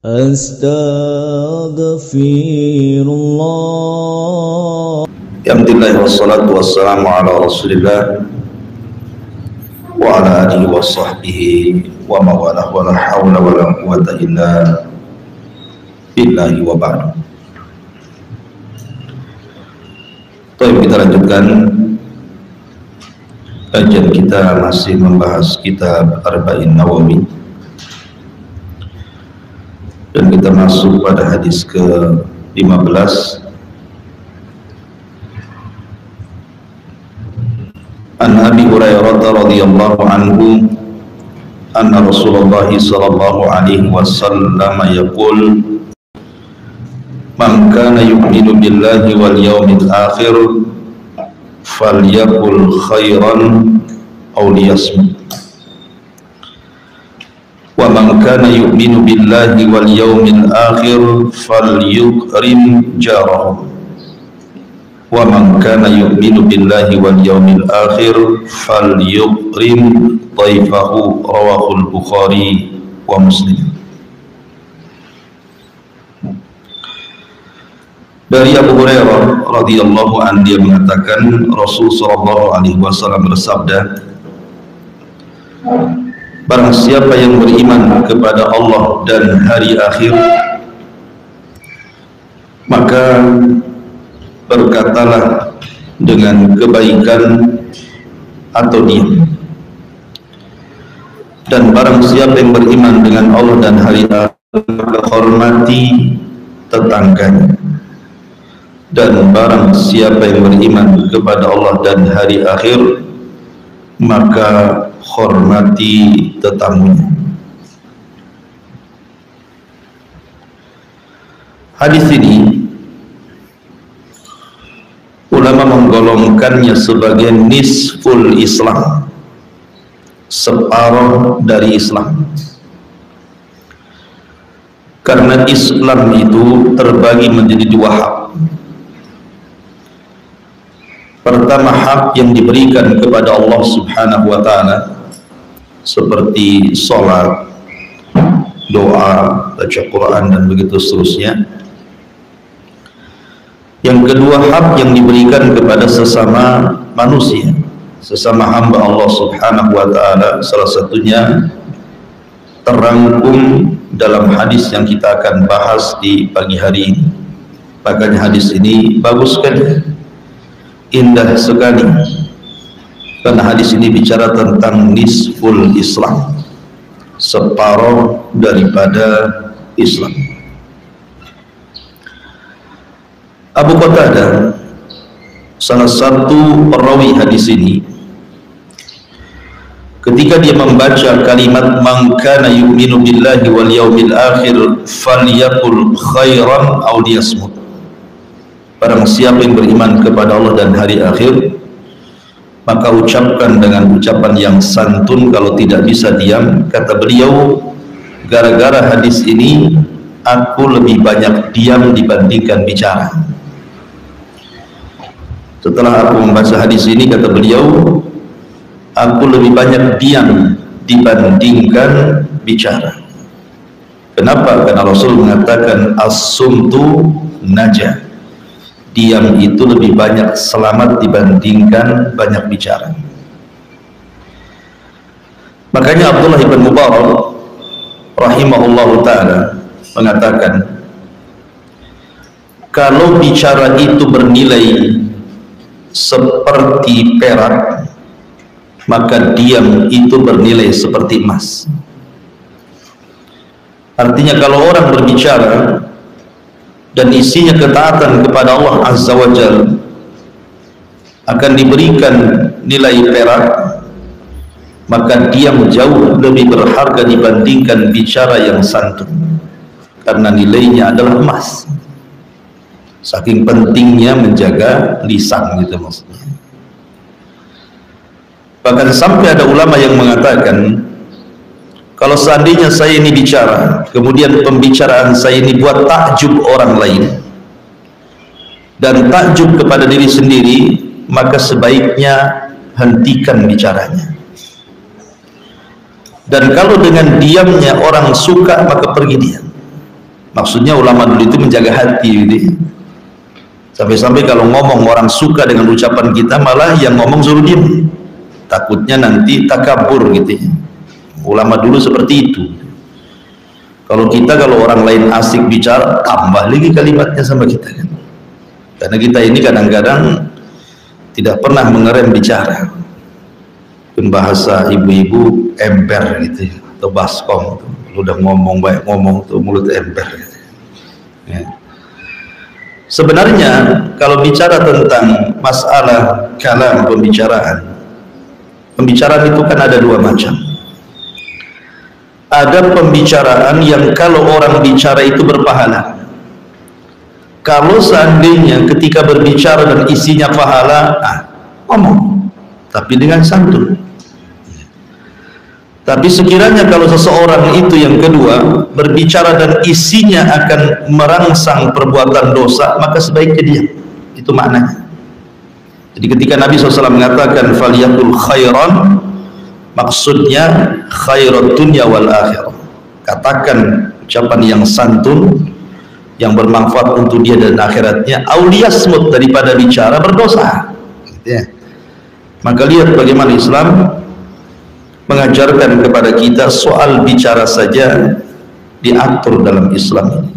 Astaghfirullah. Alhamdulillah wassalatu wassalamu ala Rasulillah wa ala alihi wa sahbihi wa mawalah wa la hawla wa la quwwata illa billahi wa ba'du. Kita lanjutkan kajian kita, masih membahas kitab Arba'in Nawawi, dan kita masuk pada hadis ke-15. An Abi Hurairah radhiyallahu anhu anna Rasulullah sallallahu alaihi wasallam yaqul man kana yu'minu billahi wal yawmil akhir falyaqul khairan aw liyasmut wa man kana yu'minu billahi wal yawmil akhir falyukrim jarahu wa man kana yu'minu billahi wal yawmil akhir falyukrim dhaifahu. Rawahul Bukhari wa Muslim. Dari Abu Hurairah radhiyallahu anhu, dia mengatakan Rasul sallallahu alaihi wasallam bersabda, barang siapa yang beriman kepada Allah dan hari akhir, maka berkatalah dengan kebaikan atau diam. Dan barang siapa yang beriman dengan Allah dan hari akhir, maka hormati tetangganya. Dan barang siapa yang beriman kepada Allah dan hari akhir, maka hormati tetamunya. Hadis ini ulama menggolongkannya sebagai nisful Islam, separuh dari Islam. Karena Islam itu terbagi menjadi dua hak. Pertama, hak yang diberikan kepada Allah subhanahu wa ta'ala, seperti sholat, doa, baca Quran, dan begitu seterusnya. Yang kedua, hak yang diberikan kepada sesama manusia, sesama hamba Allah subhanahu wa ta'ala. Salah satunya terangkum dalam hadis yang kita akan bahas di pagi hari ini. Makanya hadis ini bagus sekali, indah sekali, karena hadis ini bicara tentang nisful Islam, separuh daripada Islam. Abu Qatadah, salah satu perawi hadis ini, ketika dia membaca kalimat man kana yu'minu billahi wal yawmil akhir falyaqul khairan aw liyasmut, barang siapa yang beriman kepada Allah dan hari akhir, maka ucapkan dengan ucapan yang santun, kalau tidak bisa diam. Kata beliau, gara-gara hadis ini aku lebih banyak diam dibandingkan bicara. Setelah aku membaca hadis ini, kata beliau, aku lebih banyak diam dibandingkan bicara. Kenapa? Karena Rasul mengatakan as-sumtu najah, diam itu lebih banyak selamat dibandingkan banyak bicara. Makanya Abdullah ibn Mubarak rahimahullahu ta'ala mengatakan, kalau bicara itu bernilai seperti perak, maka diam itu bernilai seperti emas. Artinya kalau orang berbicara dan isinya ketaatan kepada Allah Azza wa Jalla, akan diberikan nilai perak, maka diam jauh lebih berharga dibandingkan bicara yang santun, karena nilainya adalah emas. Saking pentingnya menjaga lisan, gitu maksudnya. Bahkan sampai ada ulama yang mengatakan, kalau seandainya saya ini bicara, kemudian pembicaraan saya ini buat takjub orang lain dan takjub kepada diri sendiri, maka sebaiknya hentikan bicaranya. Dan kalau dengan diamnya orang suka, maka pergi diam. Maksudnya ulama dulu itu menjaga hati gitu. Sampai-sampai kalau ngomong orang suka dengan ucapan kita, malah yang ngomong suruh diam. Takutnya nanti takabur gitu. Ulama dulu seperti itu. Kalau orang lain asik bicara, tambah lagi kalimatnya sama kita kan. Karena kita ini kadang-kadang tidak pernah mengerem bicara. Bahasa ibu-ibu ember gitu atau baskom, udah ngomong baik ngomong tuh mulut ember gitu. Ya. Sebenarnya kalau bicara tentang masalah kalam, pembicaraan itu kan ada dua macam. Ada pembicaraan yang kalau orang bicara itu berpahala. Kalau seandainya ketika berbicara dan isinya pahala, ngomong, tapi dengan santun. Tapi sekiranya kalau seseorang itu yang kedua berbicara dan isinya akan merangsang perbuatan dosa, maka sebaiknya diam. Itu maknanya. Jadi ketika Nabi SAW mengatakan faliyakul khairan, maksudnya khairat dunya wal akhirah. Katakan ucapan yang santun, yang bermanfaat untuk dia dan akhiratnya, auliyasmut, daripada bicara berdosa. Ya. Maka lihat bagaimana Islam mengajarkan kepada kita soal bicara saja diatur dalam Islam ini.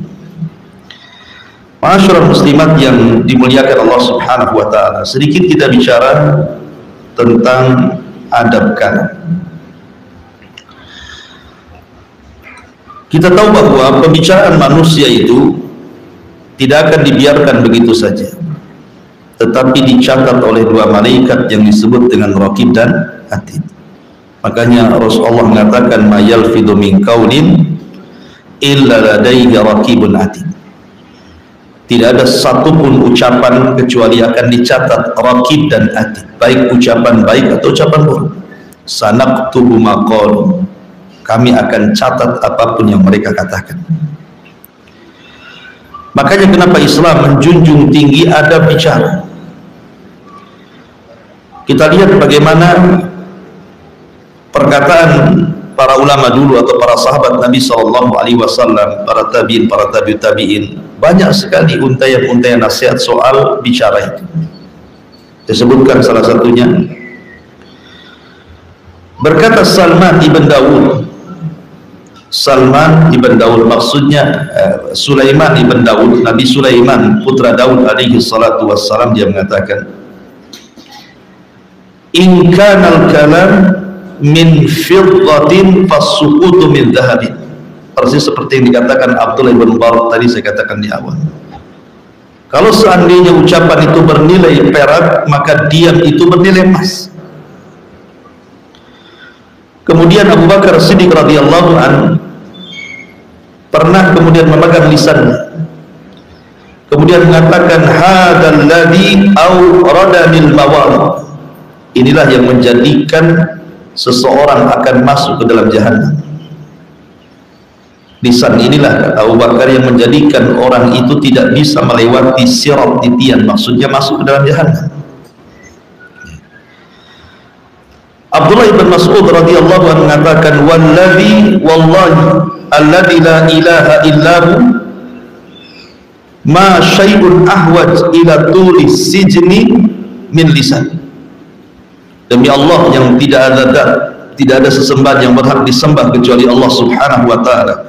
Ma'asyiral muslimat yang dimuliakan Allah Subhanahu wa taala, sedikit kita bicara tentang adab kalam. Kita tahu bahwa pembicaraan manusia itu tidak akan dibiarkan begitu saja, tetapi dicatat oleh dua malaikat yang disebut dengan raqib dan atid. Makanya Rasulullah mengatakan ma yalfidu min qaulin illa ladaihi raqibun atid. Tidak ada satupun ucapan kecuali akan dicatat raqib dan atid, baik ucapan baik atau ucapan buruk. Sanaktubu ma qalu, kami akan catat apapun yang mereka katakan. Makanya kenapa Islam menjunjung tinggi adab bicara. Kita lihat bagaimana perkataan para ulama dulu atau para sahabat Nabi SAW, para tabi'in, para tabi'in, banyak sekali untayan-untayan nasihat soal bicara itu. Disebutkan salah satunya, berkata Salman ibn Daud, maksudnya Sulaiman ibn Daud, Nabi Sulaiman putra Daud alaihi salatu wassalam, dia mengatakan, in kanal kalam min fiddatin fasukutu min dhahabin. Persis seperti yang dikatakan Abdullah ibn Mubarak tadi saya katakan di awal. Kalau seandainya ucapan itu bernilai perak, maka diam itu bernilai emas. Kemudian Abu Bakar Siddiq radhiyallahu anhu pernah kemudian memegang lisannya, kemudian mengatakan hadzal ladzi awradanil mawad. Inilah yang menjadikan seseorang akan masuk ke dalam jahanam. Lisan inilah, kata Abu Bakar, yang menjadikan orang itu tidak bisa melewati sirat titian, maksudnya masuk ke dalam jahanam. Abdullah ibn Mas'ud radhiyallahu anhu mengatakan wallahi alladzi la ilaha illahu ma syai'un ahwaj ila tuli sijni min lisan. Demi Allah yang tidak ada sesembahan yang berhak disembah kecuali Allah Subhanahu wa taala.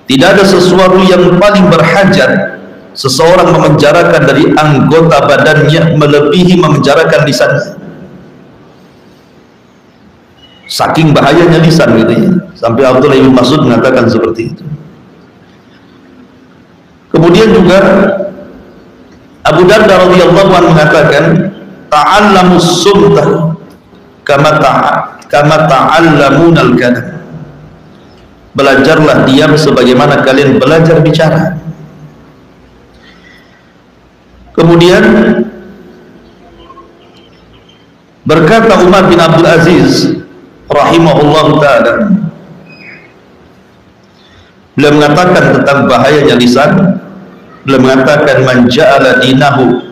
Tidak ada sesuatu yang paling berhajat seseorang memenjarakan dari anggota badannya melebihi memenjarakan lisannya. Saking bahayanya lisan gitu ya. Sampai Abdullah bin Mas'ud mengatakan seperti itu. Kemudian juga Abu Darda radhiyallahu anhu mengatakan ta'allamus sumta kama ta'allamunal kalam. Belajarlah diam sebagaimana kalian belajar bicara. Kemudian berkata Umar bin Abdul Aziz rahimahullah ta'ala, beliau mengatakan tentang bahayanya lisan, beliau mengatakan man ja'ala dinahu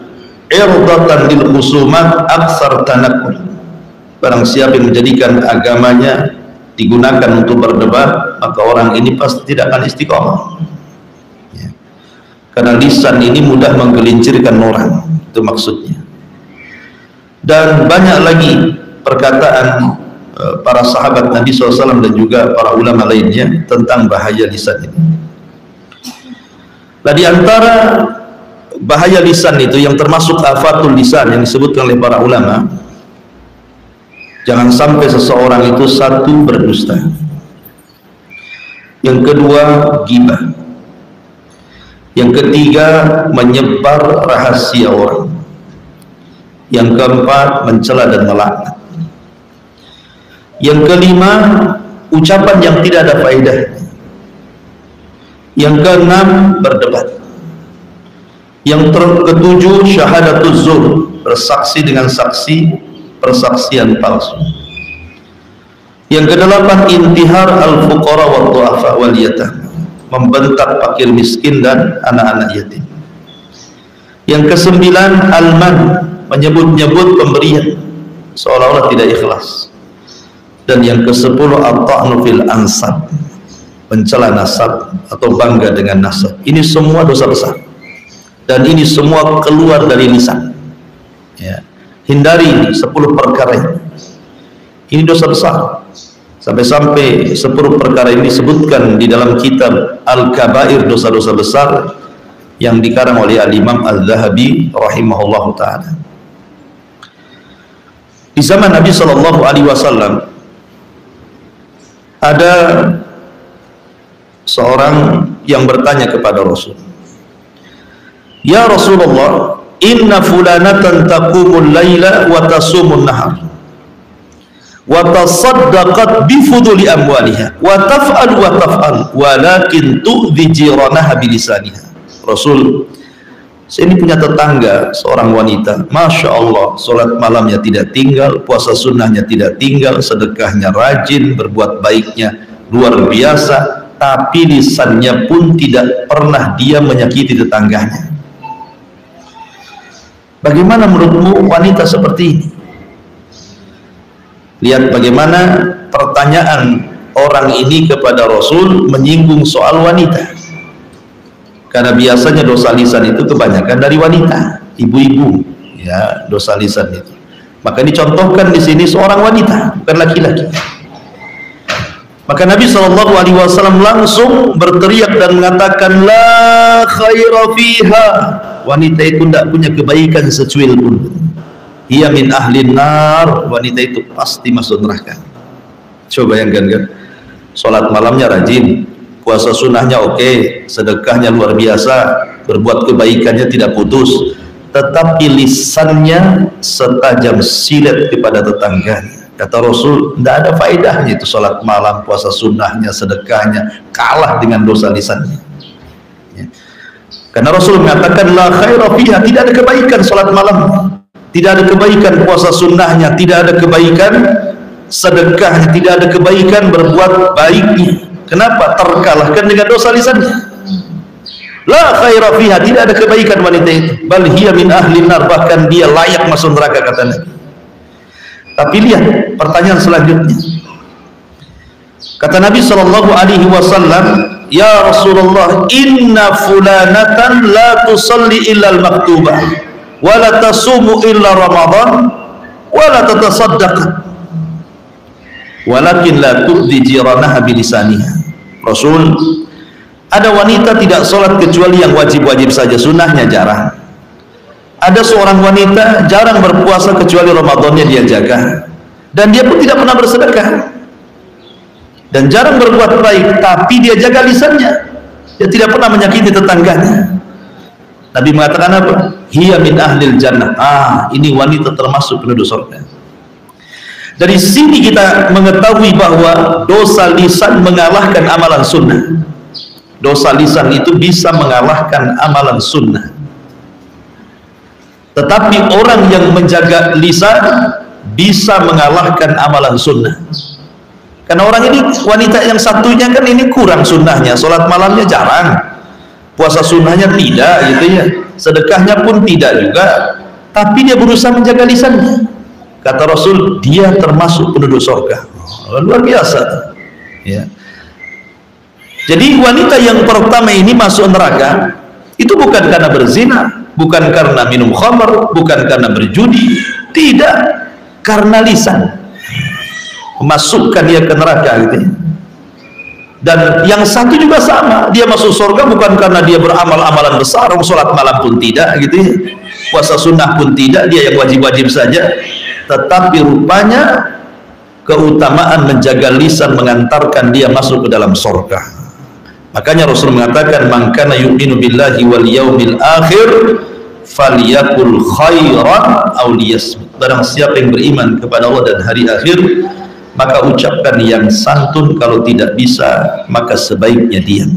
irdatan lil khusumat aksar tanakul. Barang siapa yang menjadikan agamanya digunakan untuk berdebat, maka orang ini pasti tidak akan istiqomah. karena lisan ini mudah menggelincirkan orang, itu maksudnya. Dan banyak lagi perkataan para sahabat Nabi SAW dan juga para ulama lainnya tentang bahaya lisan ini. Nah, di antara bahaya lisan itu yang termasuk afatul lisan yang disebutkan oleh para ulama, jangan sampai seseorang itu satu berdusta, yang kedua ghibah, yang ketiga menyebar rahasia orang, yang keempat mencela dan melaknat, yang kelima ucapan yang tidak ada faedah, yang keenam berdebat, yang ketujuh syahadatuz zur, bersaksi dengan persaksian palsu, yang kedelapan intihar al-fuqara wa du'afa wal yatam, membentak fakir miskin dan anak-anak yatim, yang kesembilan alman, menyebut-nyebut pemberian seolah-olah tidak ikhlas, dan yang kesepuluh at-ta'nu fil ansab, mencela nasab atau bangga dengan nasab. Ini semua dosa besar dan ini semua keluar dari lisan, ya. Hindari 10 perkara ini dosa besar. Sampai-sampai 10 perkara ini disebutkan di dalam kitab Al-Kabair, dosa-dosa besar, yang dikarang oleh Al-Imam Al-Zahabi rahimahullahu ta'ala. Di zaman Nabi SAW ada seorang yang bertanya kepada Rasul, "Ya Rasulullah, inna fulanatan taqumul laila wa tasumun nahar wa tasaddaqat bi fuduli amwaliha wa taf'al walakin tu'dhi jiranaha bilisaniha." Rasul, saya ini punya tetangga seorang wanita, Masya Allah, sholat malamnya tidak tinggal, puasa sunnahnya tidak tinggal, sedekahnya rajin, berbuat baiknya luar biasa, tapi lisannya pun tidak pernah dia menyakiti tetangganya. Bagaimana menurutmu wanita seperti ini? Lihat bagaimana pertanyaan orang ini kepada Rasul menyinggung soal wanita, karena biasanya dosa lisan itu kebanyakan dari wanita, ibu-ibu, ya, dosa lisan itu. Maka dicontohkan di sini seorang wanita, bukan laki-laki. Maka Nabi SAW langsung berteriak dan mengatakan, la khaira fiha, wanita itu tidak punya kebaikan secuil pun. Ia min ahlin nar, wanita itu pasti masuk neraka. Coba bayangkan kan, sholat malamnya rajin, puasa sunnahnya oke, sedekahnya luar biasa, berbuat kebaikannya tidak putus, tetapi lisannya setajam silet kepada tetangganya. Kata Rasul, tidak ada faedahnya itu sholat malam, puasa sunnahnya, sedekahnya, kalah dengan dosa lisannya. Ya. Karena Rasul mengatakan, la khaira fiha, tidak ada kebaikan sholat malam, tidak ada kebaikan puasa sunnahnya, tidak ada kebaikan sedekahnya, tidak ada kebaikan berbuat baiknya. Kenapa? Terkalahkan dengan dosa lisannya. La khaira fiha, tidak ada kebaikan wanita itu. Bal hiya min ahlin nar, bahkan dia layak masuk neraka, kata Nabi. Tapi lihat pertanyaan selanjutnya. Kata Nabi SAW, ya Rasulullah, inna fulanatan la tusalli illa al-maktubah wa la tasumu illa Ramadan wa la tatasaddaq walakin la tu'dhi jiranaha bilisaniha. Rasul, ada wanita tidak sholat kecuali yang wajib-wajib saja, sunnahnya jarang. Ada seorang wanita jarang berpuasa kecuali Ramadannya dia jaga, dan dia pun tidak pernah bersedekah dan jarang berbuat baik, tapi dia jaga lisannya, dia tidak pernah menyakiti tetangganya. Nabi mengatakan apa? Hiya min ahlil jannah. Ini wanita termasuk penduduk surga. Dari sini kita mengetahui bahwa dosa lisan mengalahkan amalan sunnah. Dosa lisan itu bisa mengalahkan amalan sunnah. Tetapi orang yang menjaga lisan bisa mengalahkan amalan sunnah. Karena orang ini, wanita yang satunya kan ini kurang sunnahnya, sholat malamnya jarang, puasa sunnahnya tidak, gitu ya, sedekahnya pun tidak juga, tapi dia berusaha menjaga lisannya. Kata Rasul, dia termasuk penduduk surga. Luar biasa, ya. Jadi wanita yang pertama ini masuk neraka Itu bukan karena berzina, bukan karena minum khamr, bukan karena berjudi, tidak, karena lisan memasukkan dia ke neraka gitu ya. Dan yang satu juga sama, dia masuk surga bukan karena dia beramal amalan besar, sholat malam pun tidak gitu ya, puasa sunnah pun tidak, dia yang wajib-wajib saja, tetapi rupanya keutamaan menjaga lisan mengantarkan dia masuk ke dalam surga. Makanya Rasul mengatakan, man kana yu'minu billahi wal yaumil akhir falyakul khairan aw liyasmut. Barang siapa yang beriman kepada Allah dan hari akhir, maka ucapkan yang santun, kalau tidak bisa maka sebaiknya diam.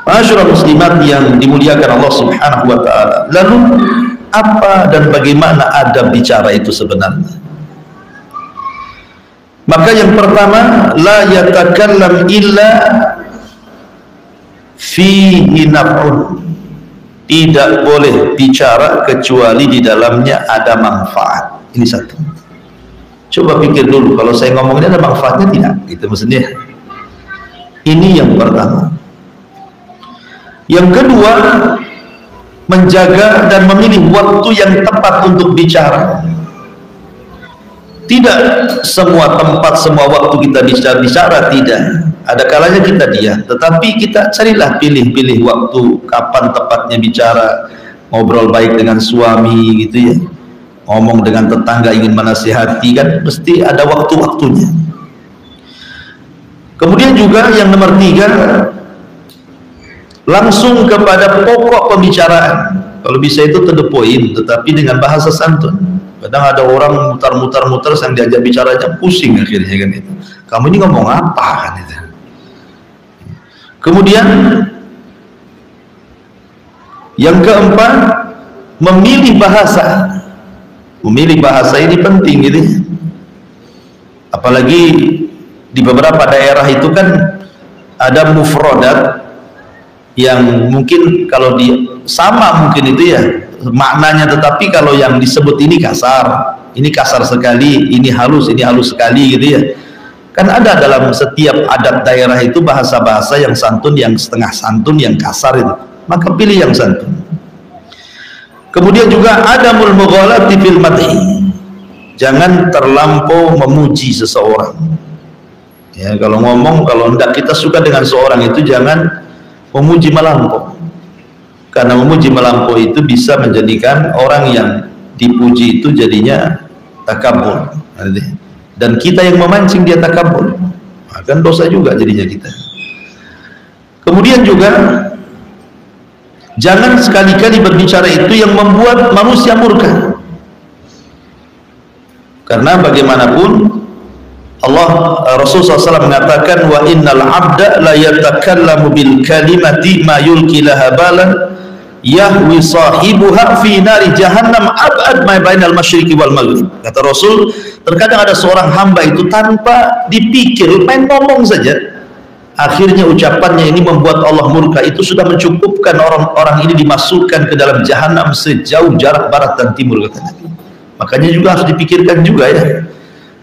Ma'asyiral muslimat yang dimuliakan Allah Subhanahu wa taala. Lalu apa dan bagaimana adab bicara itu sebenarnya? Maka yang pertama, la yatakallam illa fihi naf'un. Tidak boleh bicara kecuali di dalamnya ada manfaat. Ini satu. Coba pikir dulu, kalau saya ngomong ini ada manfaatnya tidak? Itu maksudnya. Ini yang pertama. Yang kedua, menjaga dan memilih waktu yang tepat untuk bicara. Tidak semua tempat, semua waktu kita bicara, tidak. Ada kalanya kita diam, tetapi kita carilah, pilih-pilih waktu kapan tepatnya bicara. Ngobrol baik dengan suami gitu ya, ngomong dengan tetangga ingin menasihati, kan mesti ada waktu-waktunya. Kemudian juga yang nomor 3, langsung kepada pokok pembicaraan. Kalau bisa itu to the point, tetapi dengan bahasa santun. Kadang ada orang mutar-mutar yang diajak bicara aja pusing akhirnya kan itu. Kamu ini ngomong apa kan itu. Kemudian yang keempat, memilih bahasa. Memilih bahasa ini penting gitu. Apalagi di beberapa daerah itu kan ada mufradat yang mungkin kalau sama mungkin itu ya maknanya, tetapi kalau yang disebut ini kasar sekali, ini halus sekali gitu ya. Kan ada dalam setiap adat daerah itu bahasa-bahasa yang santun, yang setengah santun, yang kasar itu. Maka pilih yang santun. Kemudian juga adamul mughalati fil madhi. Jangan terlampau memuji seseorang. Ya, kalau ngomong, kalau hendak kita suka dengan seorang itu jangan memuji melampau. Karena memuji melampau itu bisa menjadikan orang yang dipuji itu jadinya takabur, dan kita yang memancing dia takabur, akan dosa juga jadinya kita. Kemudian juga jangan sekali-kali berbicara itu yang membuat manusia murka, karena bagaimanapun Rasulullah SAW mengatakan, wa innal abda la yatakallamu bil kalimati ma yulki laha balan yahwi sahibuha fi nari jahannam ab'ad ma bainal masyriqi wal maghrib. Kata Rasul, terkadang ada seorang hamba itu tanpa dipikir, main ngomong saja, akhirnya ucapannya ini membuat Allah murka. Itu sudah mencukupkan orang ini dimasukkan ke dalam jahanam sejauh jarak barat dan timur, kata Nabi. Makanya juga harus dipikirkan juga ya,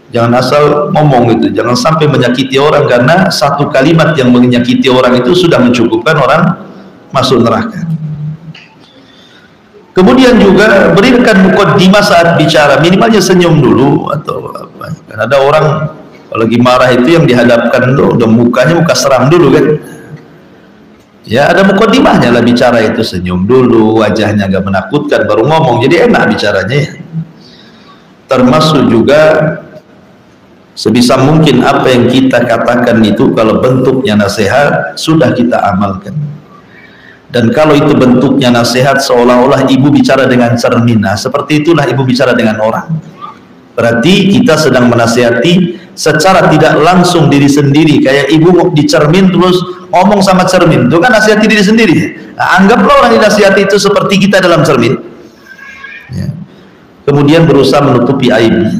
jangan asal ngomong gitu, jangan sampai menyakiti orang, karena satu kalimat yang menyakiti orang itu sudah mencukupkan orang masuk neraka. Kemudian juga berikan muqaddimah saat bicara, minimalnya senyum dulu atau apa. Kan ada orang kalau lagi marah itu yang dihadapkan tuh udah muka seram dulu kan. Ya ada muqaddimahnya lah bicara itu, senyum dulu, wajahnya agak menakutkan baru ngomong, jadi enak bicaranya ya. Termasuk juga sebisa mungkin apa yang kita katakan itu kalau bentuknya nasihat sudah kita amalkan. Dan kalau itu bentuknya nasihat seolah-olah ibu bicara dengan cermin, nah seperti itulah ibu bicara dengan orang. Berarti kita sedang menasihati secara tidak langsung diri sendiri, kayak ibu di cermin terus ngomong sama cermin, itu kan nasihati diri sendiri. Nah, anggaplah orang yang nasihati itu seperti kita dalam cermin ya. Kemudian berusaha menutupi aibnya.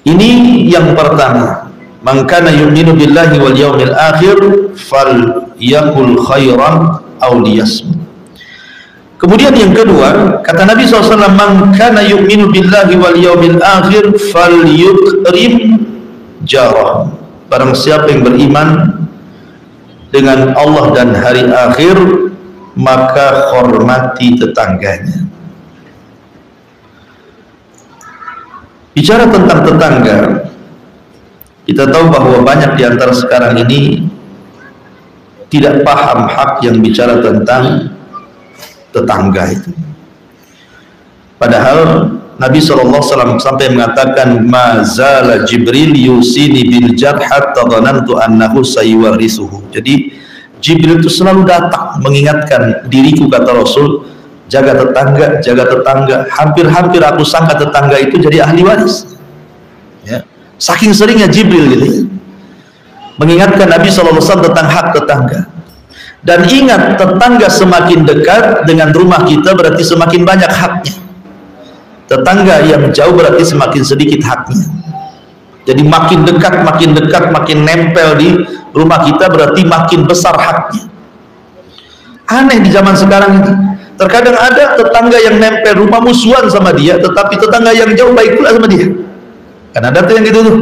Ini yang pertama, man kana yu'minu billahi wal yaumil akhir falyakul khairan aw liyasmut. Kemudian yang kedua, kata Nabi SAW, man kana yu'minu billahi wal yaumil akhir falyukrim jarah. Barang siapa yang beriman dengan Allah dan hari akhir, maka hormati tetangganya. Bicara tentang tetangga, kita tahu bahwa banyak di antara sekarang ini tidak paham hak yang bicara tentang tetangga itu. Padahal Nabi SAW sampai mengatakan, mazala Jibril yusini bil jar hatta dhanantu annahu sayuwarisuhu. Jadi Jibril itu selalu datang mengingatkan diriku, kata Rasul, jaga tetangga, jaga tetangga. Hampir-hampir aku sangka tetangga itu jadi ahli waris. Ya. Saking seringnya Jibril gitu ya, mengingatkan Nabi SAW tentang hak tetangga. Dan ingat, tetangga semakin dekat dengan rumah kita berarti semakin banyak haknya. Tetangga yang jauh berarti semakin sedikit haknya. Jadi makin dekat, makin nempel di rumah kita berarti makin besar haknya. Aneh di zaman sekarang ini. Terkadang ada tetangga yang nempel rumah musuhan sama dia, tetapi tetangga yang jauh baik pula sama dia. Karena ada yang gitu tuh.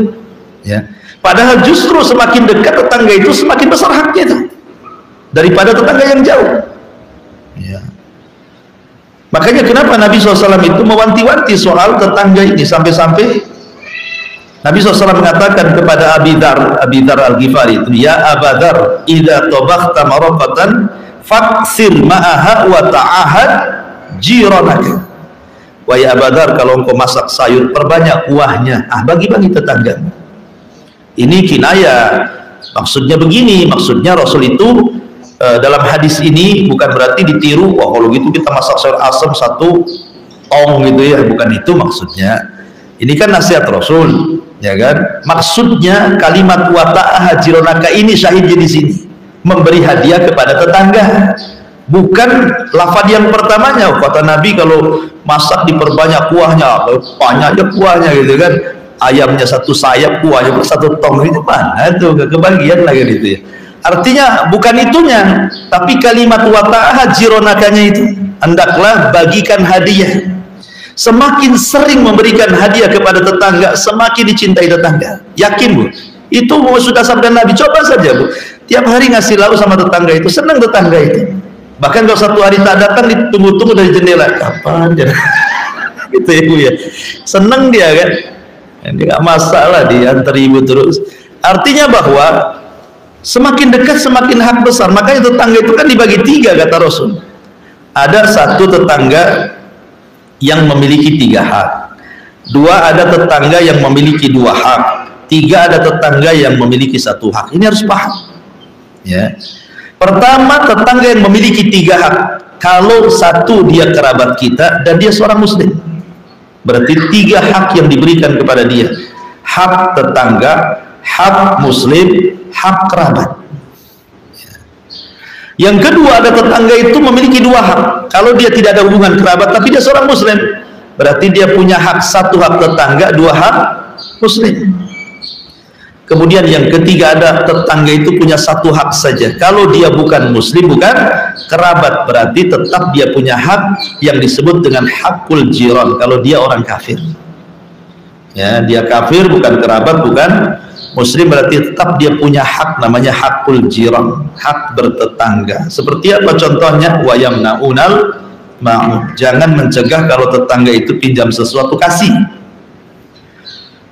Ya. Padahal justru semakin dekat tetangga itu semakin besar haknya itu daripada tetangga yang jauh. Ya. Makanya kenapa Nabi SAW itu mewanti-wanti soal tetangga ini, sampai-sampai Nabi SAW mengatakan kepada Abi Dzar Al-Ghifari itu, ya Abu Dzar, idza tabakhta maraqatan faksir ma'aha wa ta'ahad jiranaka. Wahai Abu Dzar, kalau engkau masak sayur, perbanyak kuahnya, bagi-bagi tetangga. Ini kinayah, maksudnya begini, maksudnya Rasul itu dalam hadis ini bukan berarti ditiru, wah kalau gitu kita masak sayur asam satu ong gitu ya, bukan itu maksudnya. Ini kan nasihat Rasul, ya kan? Maksudnya kalimat wa ta'ahad jiranaka ini syahidnya di sini, memberi hadiah kepada tetangga. Bukan lafaz yang pertamanya, kata Nabi kalau masak diperbanyak kuahnya, banyaknya kuahnya gitu kan, ayamnya satu sayap, kuahnya satu tong, itu mana tuh, kebagian lagi gitu ya. Artinya bukan itunya, tapi kalimat wa ta'ahad jiranakanya itu, hendaklah bagikan hadiah. Semakin sering memberikan hadiah kepada tetangga, semakin dicintai tetangga. Yakin Bu? Itu sudah sabda Nabi. Coba saja Bu, tiap hari ngasih lauk sama tetangga itu, senang tetangga itu. Bahkan kalau satu hari tak datang, ditunggu-tunggu dari jendela, kapan dia? Gitu ya Bu ya. Senang dia kan? Ini nggak masalah, diantar ibu terus. Artinya bahwa semakin dekat semakin hak besar. Makanya tetangga itu kan dibagi tiga, kata Rasul. Ada satu tetangga yang memiliki 3 hak, 2 ada tetangga yang memiliki 2 hak, 3 ada tetangga yang memiliki 1 hak. Ini harus paham ya. Pertama, tetangga yang memiliki 3 hak, kalau 1 dia kerabat kita dan dia seorang muslim, berarti 3 hak yang diberikan kepada dia: hak tetangga, hak muslim, hak kerabat. Yang kedua, ada tetangga itu memiliki 2 hak. Kalau dia tidak ada hubungan kerabat tapi dia seorang muslim, berarti dia punya hak 1 hak tetangga, 2 hak muslim. Kemudian yang ketiga, ada tetangga itu punya 1 hak saja. Kalau dia bukan muslim, bukan kerabat, berarti tetap dia punya hak yang disebut dengan hakul jiran. Kalau dia orang kafir, ya, dia kafir, bukan kerabat, bukan muslim, berarti tetap dia punya hak, namanya hakul jiran, hak bertetangga. Seperti apa contohnya? Wa yamna'unal ma'un, jangan mencegah kalau tetangga itu pinjam sesuatu, kasih.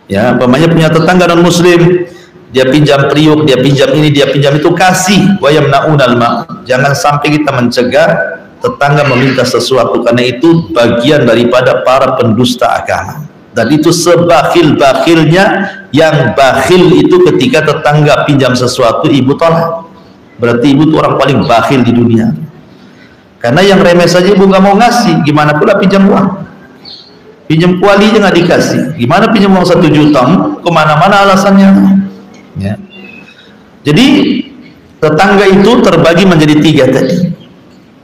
Ya, umpamanya punya tetangga non muslim, dia pinjam periuk, dia pinjam ini, dia pinjam itu, kasih. Wa yamna'unal ma'un, jangan sampai kita mencegah tetangga meminta sesuatu, karena itu bagian daripada para pendusta agama. Dan itu sebakhil-bakhilnya, yang bakhil itu ketika tetangga pinjam sesuatu ibu tolak, berarti ibu itu orang paling bakhil di dunia. Karena yang remeh saja ibu nggak mau ngasih, gimana pula pinjam uang? Pinjam kuali aja nggak dikasih, gimana pinjam uang 1 juta? Kemana-mana alasannya ya. Jadi tetangga itu terbagi menjadi 3 tadi,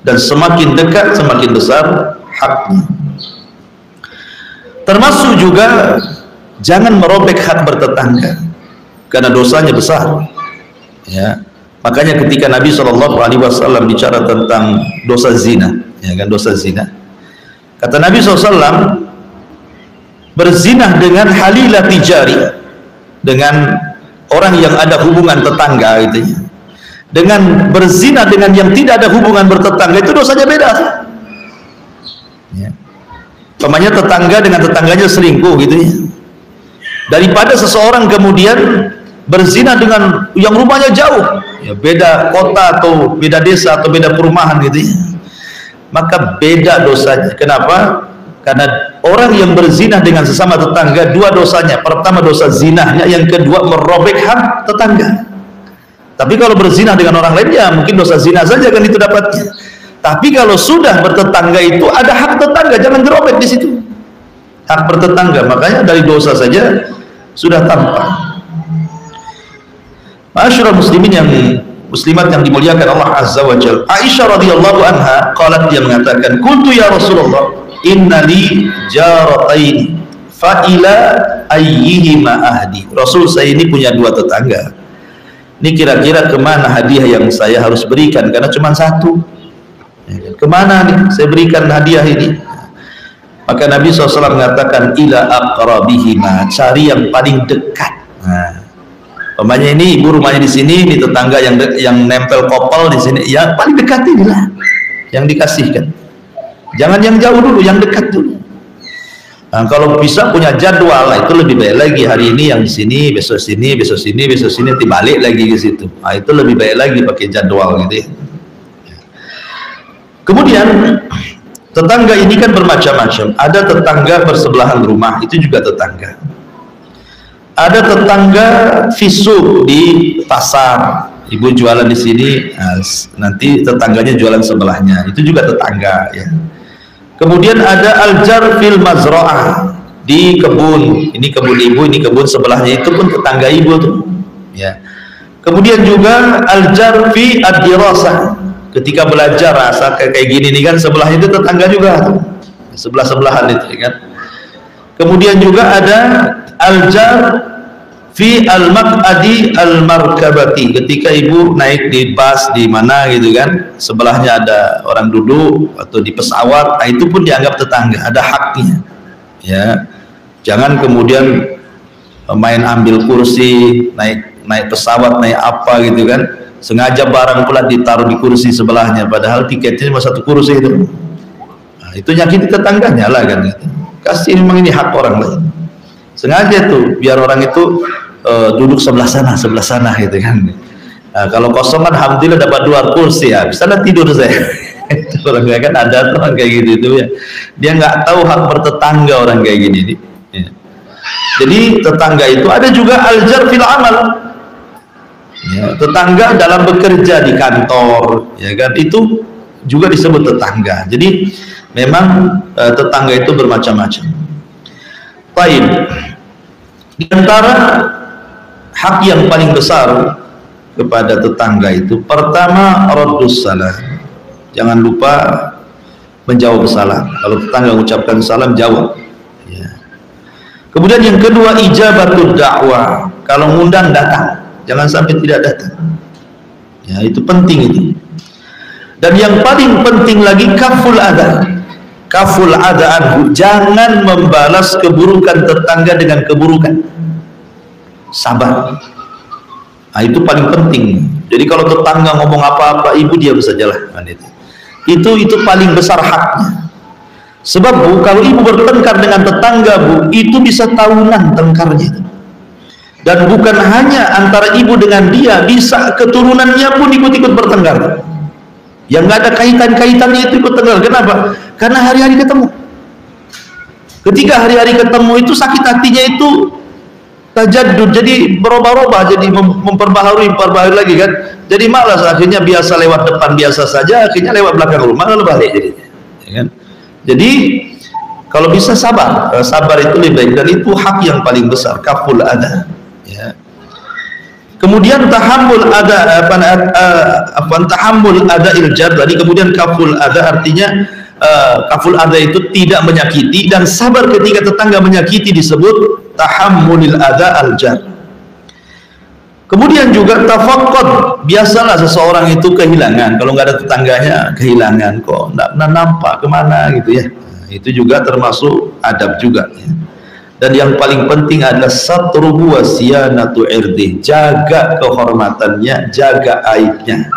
dan semakin dekat semakin besar haknya. Termasuk juga jangan merobek hak bertetangga, karena dosanya besar ya. Makanya ketika Nabi SAW bicara tentang dosa zina, ya kan, dosa zina, kata Nabi SAW, berzinah dengan halilah tijari, dengan orang yang ada hubungan tetangga gitu ya. dengan berzina dengan yang tidak ada hubungan bertetangga itu dosanya beda. Ya. Umpamanya tetangga dengan tetangganya selingkuh gitu ya. Daripada seseorang kemudian berzina dengan yang rumahnya jauh, ya beda kota atau beda desa atau beda perumahan gitu ya, maka beda dosanya. Kenapa? Karena orang yang berzina dengan sesama tetangga dua dosanya. Pertama dosa zinahnya, yang kedua merobek hak tetangga. Tapi kalau berzina dengan orang lain ya mungkin dosa zina saja kan itu dapatnya. Tapi kalau sudah bertetangga itu ada hak tetangga, jangan dirobek di situ. Hak bertetangga, makanya dari dosa saja sudah tampak. Ma'asyiral muslimin yang muslimat yang dimuliakan Allah Azza wa Jalla. Aisyah radhiyallahu anha qalat, dia mengatakan, "Qultu ya Rasulullah, innali jarataini fa ila ayyihima ahdi." Rasul, saya ini punya dua tetangga. Ini kira-kira kemana hadiah yang saya harus berikan, karena cuma satu. Kemana nih saya berikan hadiah ini? Maka Nabi SAW mengatakan, ila aqrabihima, cari yang paling dekat. Nah, umpamanya ini ibu rumahnya di sini, ini tetangga yang nempel kopel di sini, yang paling dekat inilah yang dikasihkan. Jangan yang jauh dulu, yang dekat dulu. Nah, kalau bisa punya jadwal, itu lebih baik lagi. Hari ini yang di sini, besok sini, besok sini, besok sini, nanti balik lagi ke situ. Nah, itu lebih baik lagi pakai jadwal gitu ya. Kemudian tetangga ini kan bermacam-macam. Ada tetangga bersebelahan rumah, itu juga tetangga. Ada tetangga fisuk di pasar, ibu jualan di sini, nanti tetangganya jualan sebelahnya, itu juga tetangga ya. Kemudian ada aljar fil mazra'ah, di kebun, ini kebun ibu, ini kebun sebelahnya, itu pun tetangga ibu tuh ya. Kemudian juga aljar fi ad-dirasah, ketika belajar rasa kayak gini nih kan, sebelahnya itu tetangga juga tuh, sebelah-sebelahan itu kan. Kemudian juga ada aljar fi al-maq'adi al-markabati, ketika ibu naik di bus di mana gitu kan, sebelahnya ada orang duduk atau di pesawat, itu pun dianggap tetangga, ada haknya ya. Jangan kemudian main ambil kursi, naik pesawat, naik apa gitu kan, sengaja barang pula ditaruh di kursi sebelahnya, padahal tiketnya cuma satu kursi itu. Nah, itu nyakiti tetangganya lah kan gitu. Kasih, memang ini hak orang lain, sengaja tuh biar orang itu duduk sebelah sana gitu kan. Nah, kalau kosong kan alhamdulillah dapat dua kursi ya, bisa tidur saya. Itu orang kan ada orang kayak gitu itu ya. Dia nggak tahu hak bertetangga orang kayak gini. Ya. Jadi tetangga itu ada juga aljar fil amal. Ya, tetangga dalam bekerja di kantor, ya kan, itu juga disebut tetangga. Jadi memang tetangga itu bermacam-macam. Baik. Di antara hak yang paling besar kepada tetangga itu, pertama raddus salam, jangan lupa menjawab salam. Kalau tetangga mengucapkan salam, jawab ya. Kemudian yang kedua ijabatud dakwah, kalau ngundang datang, jangan sampai tidak datang ya, itu penting itu. Dan yang paling penting lagi kaful adha, kaful adha, jangan membalas keburukan tetangga dengan keburukan, sabar. Nah, itu paling penting. Jadi kalau tetangga ngomong apa-apa, ibu diam sajalah. Itu paling besar haknya. Sebab Bu, kalau ibu bertengkar dengan tetangga Bu, itu bisa tahunan tengkarnya itu. Dan bukan hanya antara ibu dengan dia, bisa keturunannya pun ikut-ikut bertengkar. Yang nggak ada kaitan-kaitannya itu ikut tengkar. Kenapa? Karena hari-hari ketemu. Ketika hari-hari ketemu itu sakit hatinya itu tajaddud, jadi berubah-ubah, jadi memperbaharui lagi kan. Jadi malas, akhirnya biasa lewat depan biasa saja, akhirnya lewat belakang rumah lalu balik jadinya. Ya kan? Jadi kalau bisa sabar, sabar itu lebih baik, dan itu hak yang paling besar, kaful adha. Ya. Kemudian tahammul ada tahammul ada iljar, tadi kemudian kaful ada artinya kaful ada itu tidak menyakiti, dan sabar ketika tetangga menyakiti disebut tahammulil ada aljar. Kemudian juga tafaqqud, biasalah seseorang itu kehilangan, kalau nggak ada tetangganya kehilangan, kok nggak nampak kemana gitu ya. Nah, itu juga termasuk adab juga ya. Dan yang paling penting adalah satruhu wa siyanatu irdih, jaga kehormatannya, jaga aibnya.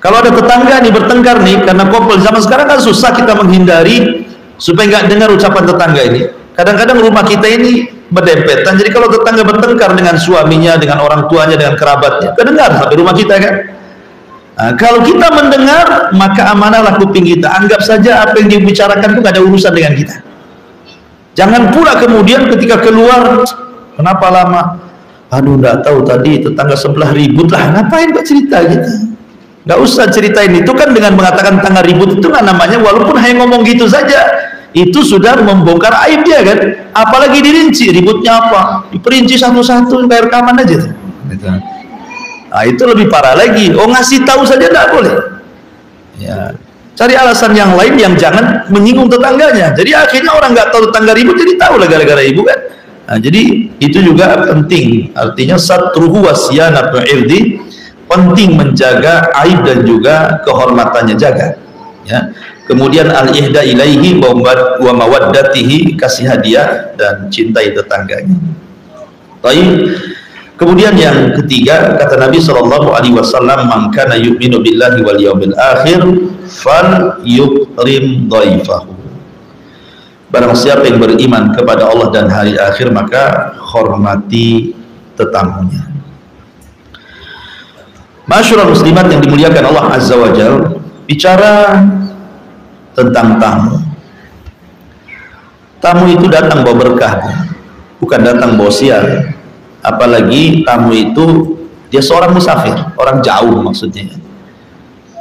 Kalau ada tetangga nih bertengkar nih karena kopel, zaman sekarang kan susah kita menghindari supaya nggak dengar ucapan tetangga ini. Kadang-kadang rumah kita ini berdempetan, jadi kalau tetangga bertengkar dengan suaminya, dengan orang tuanya, dengan kerabatnya, kedengar sampai rumah kita kan. Nah, kalau kita mendengar, maka amanahlah kuping kita. Anggap saja apa yang dibicarakan itu gak ada urusan dengan kita. Jangan pula kemudian ketika keluar, kenapa lama? Aduh, nggak tahu tadi tetangga sebelah ribut lah. Ngapain kok cerita gitu? Nggak usah ceritain itu kan, dengan mengatakan tetangga ribut itu kan namanya, walaupun hanya ngomong gitu saja, itu sudah membongkar aib dia kan. Apalagi dirinci ributnya apa, diperinci satu-satu kayak rekaman aja tuh. Nah, itu lebih parah lagi. Oh, ngasih tahu saja tidak boleh. Ya, cari alasan yang lain yang jangan menyinggung tetangganya. Jadi akhirnya orang nggak tahu tetangga ribut, jadi tahu lah gara-gara ibu kan. Nah, jadi itu juga penting. Artinya satruhu wasyanatu irdi, penting menjaga aib dan juga kehormatannya, jaga. Ya. Kemudian al-ihda ilaihi wa mawaddatihi, kasih hadiah dan cintai tetangganya. Baik. Kemudian yang ketiga, kata Nabi SAW, man kana yu'minu billahi wal yawmil akhir fal yukrim dhaifahu. Barang siapa yang beriman kepada Allah dan hari akhir, maka hormati tetamunya. Masyurul muslimat yang dimuliakan Allah Azza wa Jalla, bicara tentang tamu. Tamu itu datang bawa berkah, bukan datang bawa sial. Apalagi tamu itu dia seorang musafir, orang jauh maksudnya.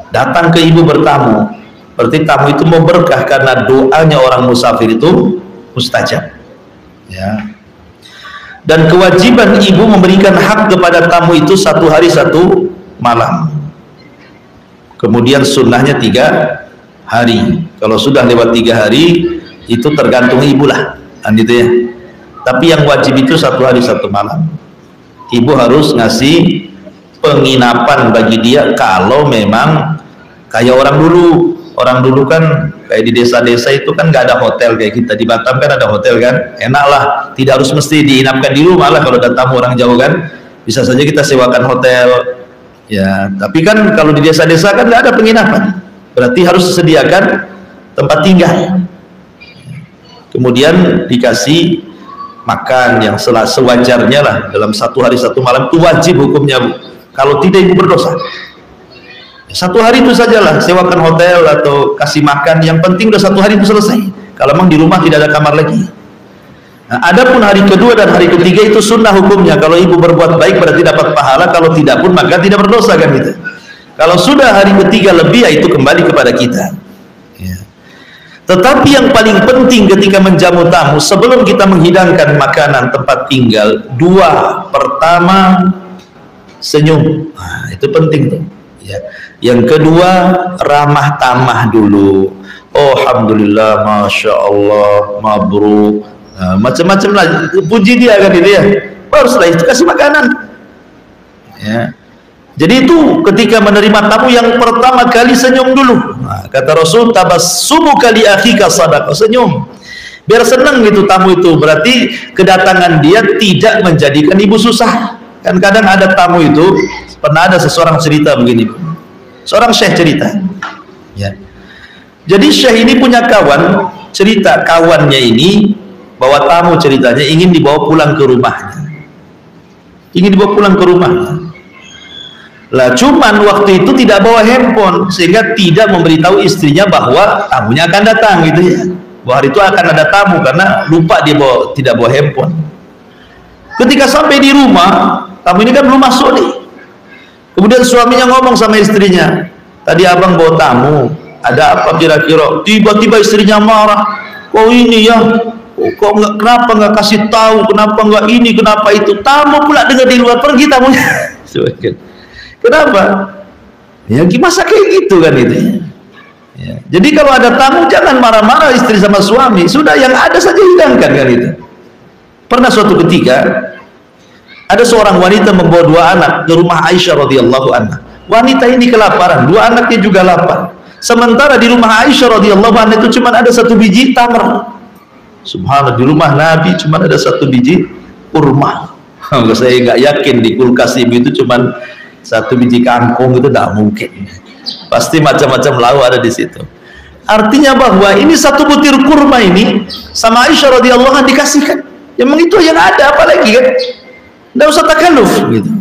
Datang ke ibu bertamu, berarti tamu itu mau berkah, karena doanya orang musafir itu mustajab. Ya. Dan kewajiban ibu memberikan hak kepada tamu itu 1 hari 1 malam. Kemudian sunnahnya 3 hari. Kalau sudah lewat 3 hari, itu tergantung ibu lah, kan gitu ya. Tapi yang wajib itu 1 hari 1 malam. Ibu harus ngasih penginapan bagi dia kalau memang kayak orang dulu. Orang dulu kan kayak di desa-desa itu kan nggak ada hotel kayak kita di Batam kan ada hotel kan, enak lah, tidak harus mesti diinapkan di rumah lah. Kalau datang orang jauh kan bisa saja kita sewakan hotel ya. Tapi kan kalau di desa-desa kan nggak ada penginapan, berarti harus disediakan tempat tinggal, kemudian dikasih makan yang sewajarnya lah dalam 1 hari 1 malam. Itu wajib hukumnya, Bu. Kalau tidak ibu berdosa. 1 hari itu sajalah, sewakan hotel atau kasih makan, yang penting udah 1 hari itu selesai. Kalau memang di rumah tidak ada kamar lagi. Nah, adapun hari kedua dan hari ketiga itu sunnah hukumnya. Kalau ibu berbuat baik berarti dapat pahala, kalau tidak pun maka tidak berdosa kan gitu. Kalau sudah hari ketiga lebih, ya itu kembali kepada kita. Ya. Tetapi yang paling penting ketika menjamu tamu, sebelum kita menghidangkan makanan, tempat tinggal, 2. Pertama, senyum. Nah, itu penting tuh. Ya. Yang kedua, ramah tamah dulu. Oh, alhamdulillah, masya Allah, mabruk. Nah, macam-macam lah, puji dia kan itu ya. Baru setelah itu kasih makanan. Ya. Jadi itu ketika menerima tamu yang pertama kali senyum dulu. Nah, kata Rasul, tabassumuka li akhika sadaqah, senyum. Biar senang gitu tamu itu. Berarti kedatangan dia tidak menjadikan ibu susah. Kan kadang ada tamu itu, pernah ada seseorang cerita begini. Seorang syekh cerita. Ya. Jadi syekh ini punya kawan, cerita kawannya ini bawa tamu, ceritanya ingin dibawa pulang ke rumahnya. Ingin dibawa pulang ke rumahnya. Lah cuman waktu itu tidak bawa handphone, sehingga tidak memberitahu istrinya bahwa tamunya akan datang gitu ya. Bahwa hari itu akan ada tamu, karena lupa dia tidak bawa handphone. Ketika sampai di rumah, tamu ini kan belum masuk nih. Kemudian suaminya ngomong sama istrinya, tadi abang bawa tamu, ada apa kira-kira? Tiba-tiba istrinya marah, kok ini ya? Kok kenapa nggak kasih tahu? Kenapa nggak ini? Kenapa itu? Tamu pula dengar di luar, pergi tamunya. Kenapa? Ya masa kayak gitu kan itu. Ya. Jadi kalau ada tamu jangan marah-marah istri sama suami, sudah yang ada saja hidangkan kan itu. Pernah suatu ketika ada seorang wanita membawa 2 anak ke rumah Aisyah radhiyallahu anha. Wanita ini kelaparan, 2 anaknya juga lapar. Sementara di rumah Aisyah radhiyallahu anha itu cuma ada 1 biji tamar. Subhanallah, di rumah Nabi cuma ada 1 biji kurma. Saya nggak yakin di kulkas ibu itu cuma 1 biji kangkung, itu tidak mungkin. Pasti macam-macam lauk ada di situ. Artinya bahwa ini 1 butir kurma ini sama Aisyah radhiyallahu anha dikasihkan. Memang itu yang ada, apalagi kan? Tidak usah takalluf gitu.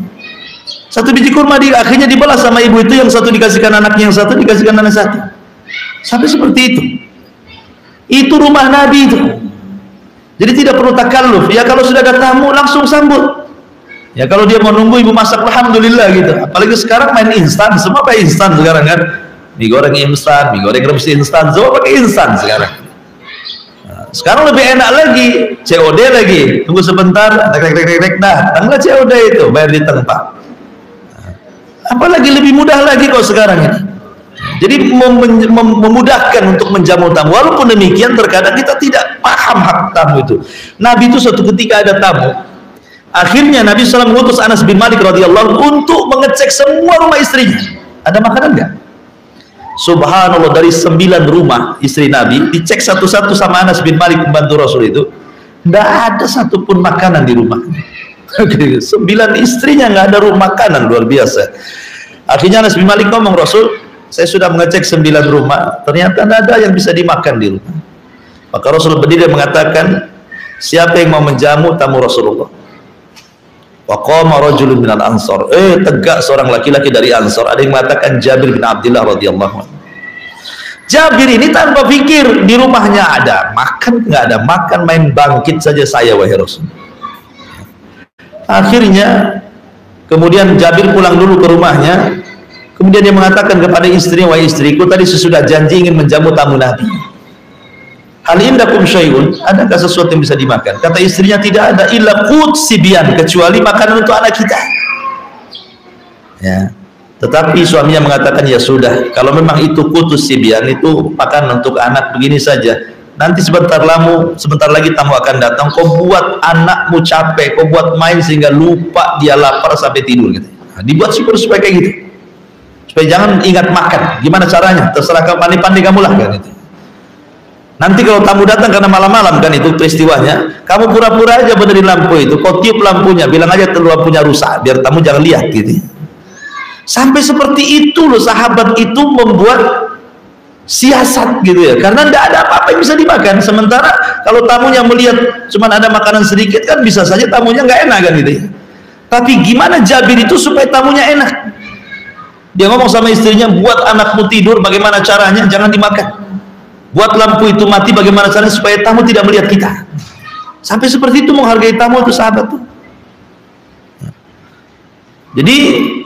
1 biji kurma akhirnya dibalas sama ibu itu, yang 1 dikasihkan anaknya, yang 1 dikasihkan anak 1. Sampai seperti itu. Itu rumah Nabi itu. Jadi tidak perlu takalluf. Ya kalau sudah ada tamu langsung sambut. Ya kalau dia mau nunggu ibu masak, alhamdulillah gitu. Apalagi sekarang main instan, semua pakai instan sekarang kan. Mie goreng instan, mie goreng rebus instan, semua pakai instan sekarang. Nah, sekarang lebih enak lagi, COD lagi. Tunggu sebentar, tek datanglah COD itu, bayar di tempat. Nah, apalagi lebih mudah lagi kok sekarang ini. Jadi memudahkan untuk menjamu tamu. Walaupun demikian terkadang kita tidak paham hak tamu itu. Nabi itu suatu ketika ada tamu. Akhirnya Nabi SAW mengutus Anas bin Malik radhiyallahu untuk mengecek semua rumah istrinya. Ada makanan enggak? Subhanallah, dari 9 rumah istri Nabi dicek satu-satu sama Anas bin Malik pembantu Rasul itu. Tidak ada satupun makanan di rumahnya. 9 istrinya nggak ada rumah makanan, luar biasa. Akhirnya Anas bin Malik ngomong, Rasul, saya sudah mengecek 9 rumah, ternyata tidak ada yang bisa dimakan di rumah. Maka Rasul berdiri mengatakan, siapa yang mau menjamu tamu Rasulullah? Wa qama rajulun minal ansar. Tegak seorang laki-laki dari Ansar. Ada yang mengatakan Jabir bin Abdullah radhiyallahu anhu. Jabir ini tanpa pikir, di rumahnya ada makan, nggak ada makan, main bangkit saja saya wahai Rasul. Akhirnya kemudian Jabir pulang dulu ke rumahnya. Kemudian dia mengatakan kepada istrinya, wahai istriku, tadi sesudah janji ingin menjamu tamu Nabi. Hal indakum syai'un, adakah sesuatu yang bisa dimakan? Kata istrinya, tidak ada, illa qut sibyan, kecuali makanan untuk anak kita. Ya. Tetapi suaminya mengatakan, ya sudah, kalau memang itu qutus sibyan, itu makanan untuk anak, begini saja. Nanti sebentar lagi tamu akan datang, kau buat anakmu capek, kau buat main sehingga lupa dia lapar sampai tidur gitu. Nah, dibuat supaya kayak gitu. Supaya jangan ingat makan. Gimana caranya? Terserah kamu, pandai-pandai kamu lah kan itu. Nanti kalau tamu datang karena malam-malam kan itu peristiwanya, kamu pura-pura aja benerin lampu itu, kau tiup lampunya, bilang aja lampunya rusak, biar tamu jangan lihat gitu. Sampai seperti itu loh, sahabat itu membuat siasat gitu ya, karena tidak ada apa-apa yang bisa dimakan. Sementara kalau tamunya melihat cuma ada makanan sedikit kan bisa saja tamunya nggak enak kan gitu ya. Tapi gimana Jabir itu supaya tamunya enak? Dia ngomong sama istrinya, buat anakmu tidur, bagaimana caranya? Jangan dimakan. Buat lampu itu mati, bagaimana caranya supaya tamu tidak melihat kita. Sampai seperti itu menghargai tamu itu sahabat tuh. Jadi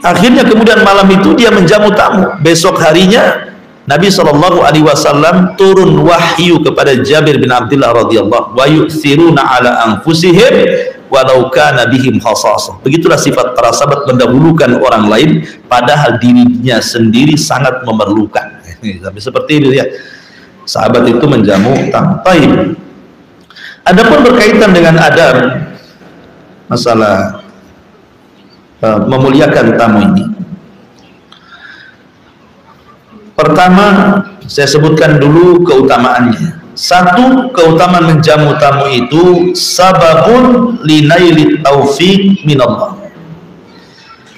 akhirnya kemudian malam itu dia menjamu tamu. Besok harinya Nabi SAW turun wahyu kepada Jabir bin Abdullah radhiyallahu wa yu'thiruna ala anfusihim walau kana bihim khasasah. Begitulah sifat para sahabat, mendahulukan orang lain padahal dirinya sendiri sangat memerlukan. Sampai seperti itu ya. Sahabat itu menjamu tamu. Taib. Adapun berkaitan dengan adab masalah memuliakan tamu ini. Pertama, saya sebutkan dulu keutamaannya. Satu, keutamaan menjamu tamu itu sababun linailit taufiq minallah.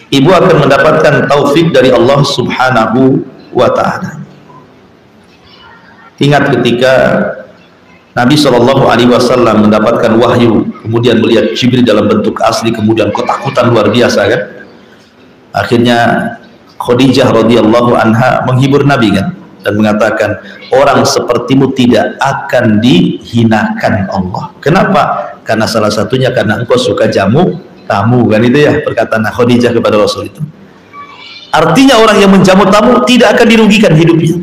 Ibu akan mendapatkan taufik dari Allah Subhanahu wa ta'ala. Ingat ketika Nabi SAW mendapatkan wahyu, kemudian melihat Jibril dalam bentuk asli, kemudian ketakutan luar biasa kan. Akhirnya Khadijah radhiyallahu anha menghibur Nabi kan, dan mengatakan, orang sepertimu tidak akan dihinakan Allah. Kenapa? Karena salah satunya karena engkau suka jamu tamu kan, itu ya perkataan Khadijah kepada Rasul itu. Artinya orang yang menjamu tamu tidak akan dirugikan hidupnya,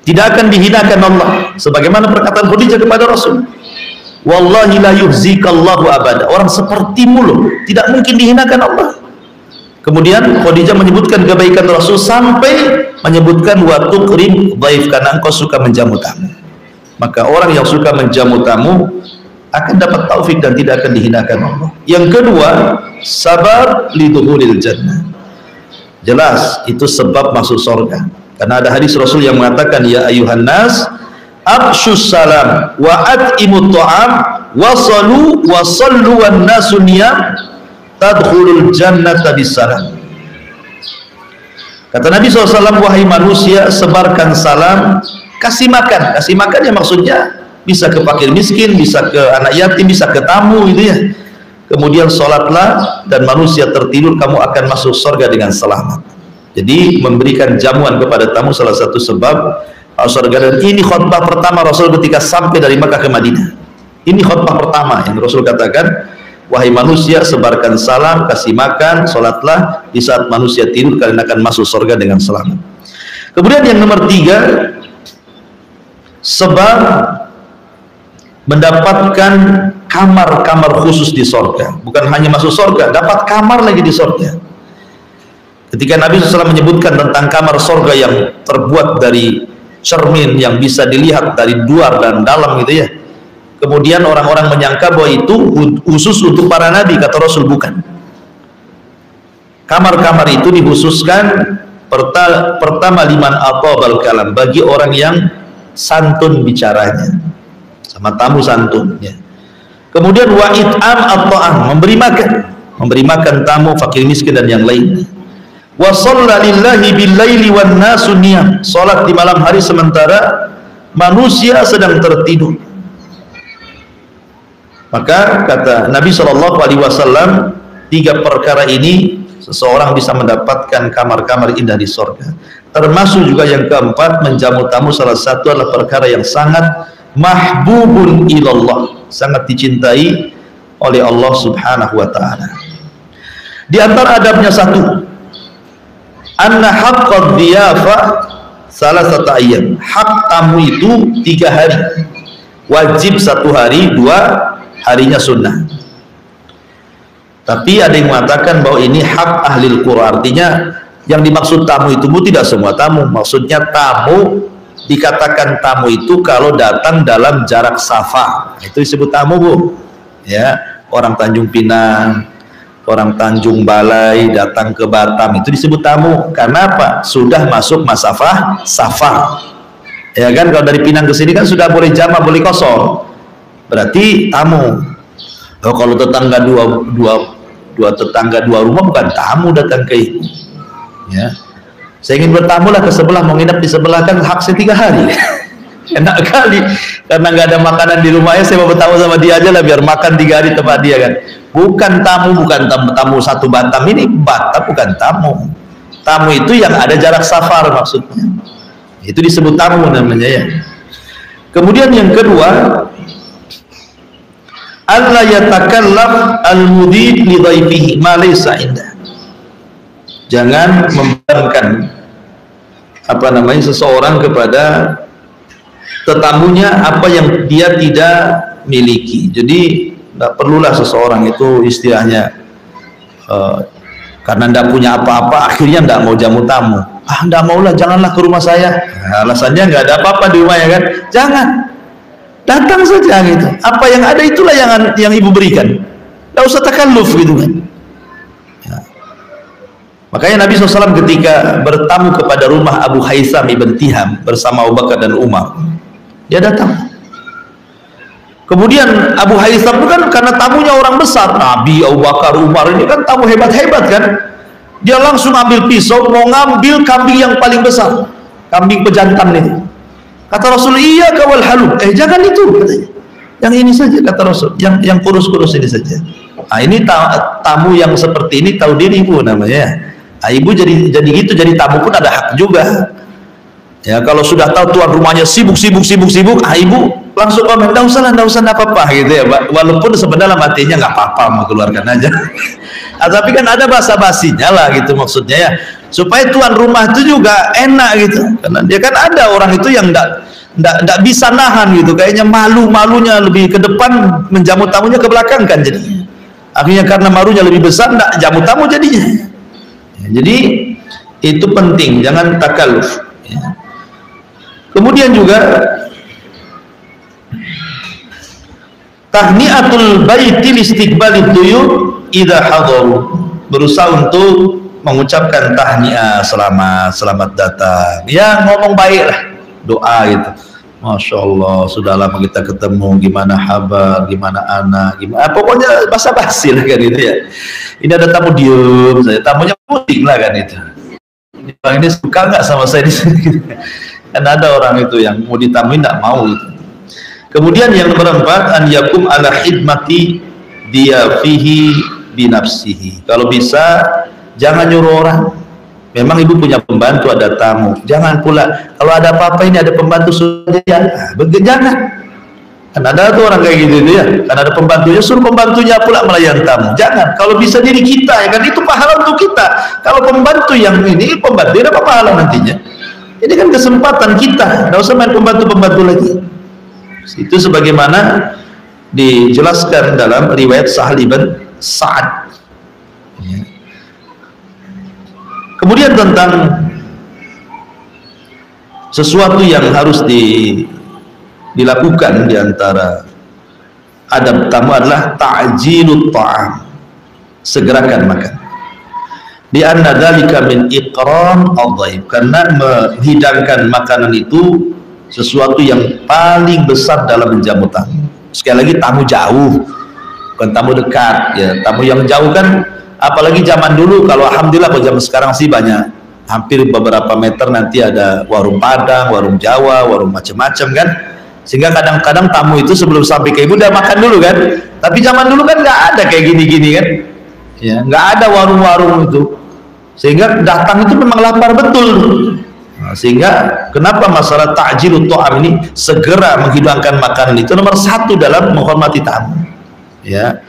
tidak akan dihinakan Allah, sebagaimana perkataan Khadijah kepada Rasul, wallahi la yuhzikallahu abada, orang sepertimu loh tidak mungkin dihinakan Allah. Kemudian Khadijah menyebutkan kebaikan Rasul sampai menyebutkan wa tuqrim dhaif, karena engkau suka menjamu tamu. Maka orang yang suka menjamu tamu akan dapat taufik dan tidak akan dihinakan Allah. Yang kedua, sabar lidukhulil jannah. Jelas itu sebab masuk surga. Karena ada hadis Rasul yang mengatakan, ya ayuhan nas Abshus salam wa at'imut ta'am wasallu wan nasu niyam tadkhulul jannata bisalam. Kata Nabi SAW, wahai manusia, sebarkan salam, kasih makan. Kasih makan ya maksudnya bisa ke fakir miskin, bisa ke anak yatim, bisa ke tamu gitu ya. Kemudian sholatlah dan manusia tertidur, kamu akan masuk surga dengan selamat. Jadi memberikan jamuan kepada tamu salah satu sebab surga. Dan ini khutbah pertama Rasul ketika sampai dari Makkah ke Madinah. Ini khutbah pertama yang Rasul katakan, wahai manusia, sebarkan salam, kasih makan, sholatlah, di saat manusia tidur kalian akan masuk surga dengan selamat. Kemudian yang nomor 3, sebab mendapatkan kamar-kamar khusus di surga. Bukan hanya masuk surga, dapat kamar lagi di surga. Ketika Nabi SAW menyebutkan tentang kamar surga yang terbuat dari cermin yang bisa dilihat dari luar dan dalam gitu ya, kemudian orang-orang menyangka bahwa itu khusus untuk para nabi. Kata Rasul, bukan. Kamar-kamar itu dikhususkan pertama liman atabal kalam, bagi orang yang santun bicaranya, sama tamu santun ya. Kemudian wa it'am at-ta'am, memberi makan tamu fakir miskin dan yang lain. Wa shalla lillahi bil laili wan nasu niyam, salat di malam hari sementara manusia sedang tertidur. Maka kata Nabi SAW, 3 perkara ini seseorang bisa mendapatkan kamar-kamar indah di surga. Termasuk juga yang keempat, menjamu tamu salah satu adalah perkara yang sangat mahbubun ilallah, sangat dicintai oleh Allah Subhanahu wa ta'ala. Di antara adabnya satu, anna haqqad dhiyafa salasata ayyam, hak tamu itu 3 hari, wajib 1 hari, 2 harinya sunnah. Tapi ada yang mengatakan bahwa ini hak ahli Qur'an, artinya yang dimaksud tamu itu tidak semua tamu. Maksudnya tamu, dikatakan tamu itu kalau datang dalam jarak safar, itu disebut tamu, Bu. Ya, orang Tanjung Pinang, orang Tanjung Balai datang ke Batam, itu disebut tamu. Karena apa? Sudah masuk masafah safar. Ya kan, kalau dari Pinang ke sini kan sudah boleh jamak, boleh kosong. Berarti tamu. Oh, kalau tetangga dua rumah bukan tamu datang ke ibu. Ya, saya ingin bertamu lah ke sebelah, mau nginep di sebelah, kan hak saya 3 hari. Enak kali, karena nggak ada makanan di rumahnya, saya mau bertamu sama dia aja lah, biar makan 3 hari tempat dia kan. Bukan tamu satu Batam, ini Batam bukan tamu. Tamu itu yang ada jarak safar maksudnya. Itu disebut tamu namanya ya. Kemudian yang kedua, alla yatakallaf al-mudid li dhaifihi ma laysa indah. Jangan membebankan seseorang kepada tetamunya apa yang dia tidak miliki. Jadi tidak perlulah seseorang itu istilahnya karena tidak punya apa-apa akhirnya tidak mau jamu tamu. Tidak maulah, janganlah ke rumah saya. Nah, alasannya nggak ada apa-apa di rumahnya kan. Jangan, datang saja gitu. Apa yang ada itulah yang ibu berikan. Tidak usah takalluf gitu kan. Ya. Makanya Nabi SAW ketika bertamu kepada rumah Abu Haitham ibn Tiham bersama Abu Bakar dan Umar, dia datang. Kemudian Abu Haitham itu kan karena tamunya orang besar, Nabi, Abu Bakar, Umar, ini kan tamu hebat-hebat kan. Dia langsung ambil pisau, mau ngambil kambing yang paling besar, kambing pejantan itu. Kata Rasul, iya kawal halu, jangan itu katanya. Yang ini saja kata Rasul, yang kurus-kurus ini saja. Nah, ini tamu yang seperti ini tahu diri ibu namanya. Nah, ibu jadi gitu, jadi tamu pun ada hak juga. Ya, kalau sudah tahu tuan rumahnya sibuk, ibu langsung komen, enggak usah apa-apa gitu ya, walaupun sebenarnya matinya nggak apa-apa, mau keluarkan aja. Nah, tapi kan ada basa-basinya lah gitu maksudnya ya, supaya tuan rumah itu juga enak gitu, karena dia kan ada orang itu yang enggak bisa nahan gitu, kayaknya malunya lebih ke depan, menjamu tamunya ke belakang kan jadinya. Akhirnya karena malunya lebih besar, enggak jamu tamu jadinya. Ya, jadi itu penting, jangan takalluf. Ya. Kemudian juga tahniatul baiti listiqbalid duyur idza hadaru, berusaha untuk mengucapkan tahniah, selamat datang. Ya, ngomong baik lah, doa gitu. Masya Allah, sudah lama kita ketemu, gimana kabar, gimana anak, gimana, pokoknya basa-basi lah kan itu ya. Ini ada tamu diem saja, tamunya pusing lah kan itu. Orang ini suka nggak sama saya di sini? Kan ada orang itu yang mau ditamuin nggak mau gitu. Kemudian yang nomor 4, an yakum ala khidmati dia fihi binafsihi. Kalau bisa jangan nyuruh orang. Memang ibu punya pembantu, ada tamu, jangan pula kalau ada apa-apa ini ada pembantu saja, jangan. Kan ada tuh orang kayak gitu ya, kan ada pembantunya, suruh pembantunya pula melayani tamu. Jangan. Kalau bisa diri kita ya kan, itu pahala untuk kita. Kalau pembantu yang ini, pembantu apa pahala nantinya? Ini kan kesempatan kita, nggak usah main pembantu lagi. Itu sebagaimana dijelaskan dalam riwayat Sahal bin Sa'ad. Kemudian tentang sesuatu yang harus dilakukan di antara adab tamu adalah ta'jilut ta'am, segerakan makan. Di anna dzalika min ikram adh-dhaif, karena menghidangkan makanan itu sesuatu yang paling besar dalam menjamu tamu. Sekali lagi, tamu jauh, bukan tamu dekat ya. Tamu yang jauh kan, apalagi zaman dulu, kalau alhamdulillah kalau zaman sekarang sih banyak, hampir beberapa meter nanti ada warung Padang, warung Jawa, warung macam-macam kan, sehingga kadang-kadang tamu itu sebelum sampai ke ibu udah makan dulu kan. Tapi zaman dulu kan nggak ada kayak gini-gini kan ya, nggak ada warung-warung itu, sehingga datang itu memang lapar betul. Nah, sehingga kenapa masalah ta'jilut ta'am ini, segera menghidangkan makanan, itu nomor 1 dalam menghormati tamu ya.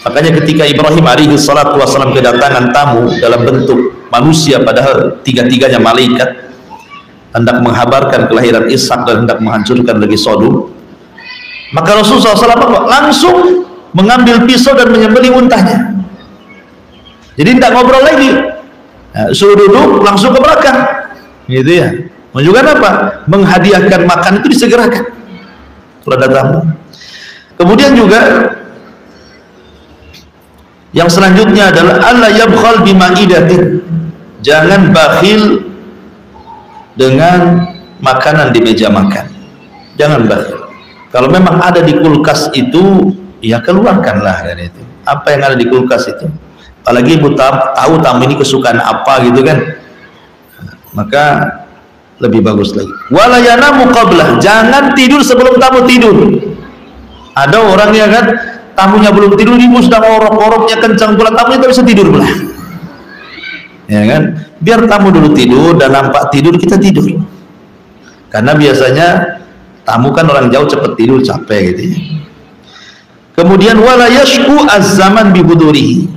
Makanya ketika Ibrahim alaihi salatu wassalam kedatangan tamu dalam bentuk manusia, padahal tiga-tiganya malaikat, hendak menghabarkan kelahiran Ishak dan hendak menghancurkan lagi Sodom, maka Rasulullah SAW langsung mengambil pisau dan menyembelih untahnya. Jadi tidak ngobrol lagi, suruh duduk langsung ke belakang gitu ya. Menunjukkan apa? Menghadiahkan makan itu disegerakan kalau ada tamu. Kemudian juga yang selanjutnya adalah alla yabkhal bima'idatin, jangan bakhil dengan makanan di meja makan. Jangan bakhil. Kalau memang ada di kulkas itu, ya keluarkanlah dari itu. Apa yang ada di kulkas itu. Apalagi ibu tahu tamu ini kesukaan apa gitu kan, maka lebih bagus lagi. Wala yanamu qablah, jangan tidur sebelum tamu tidur. Ada orang ya kan, tamunya belum tidur, ibu sudah ngorok-ngoroknya kencang pula, tamunya tak bisa tidur pula ya kan. Biar tamu dulu tidur, dan nampak tidur kita tidur, karena biasanya tamu kan orang jauh cepat tidur, capek gitu ya. Kemudian wala yashku az-zaman bihudurihi,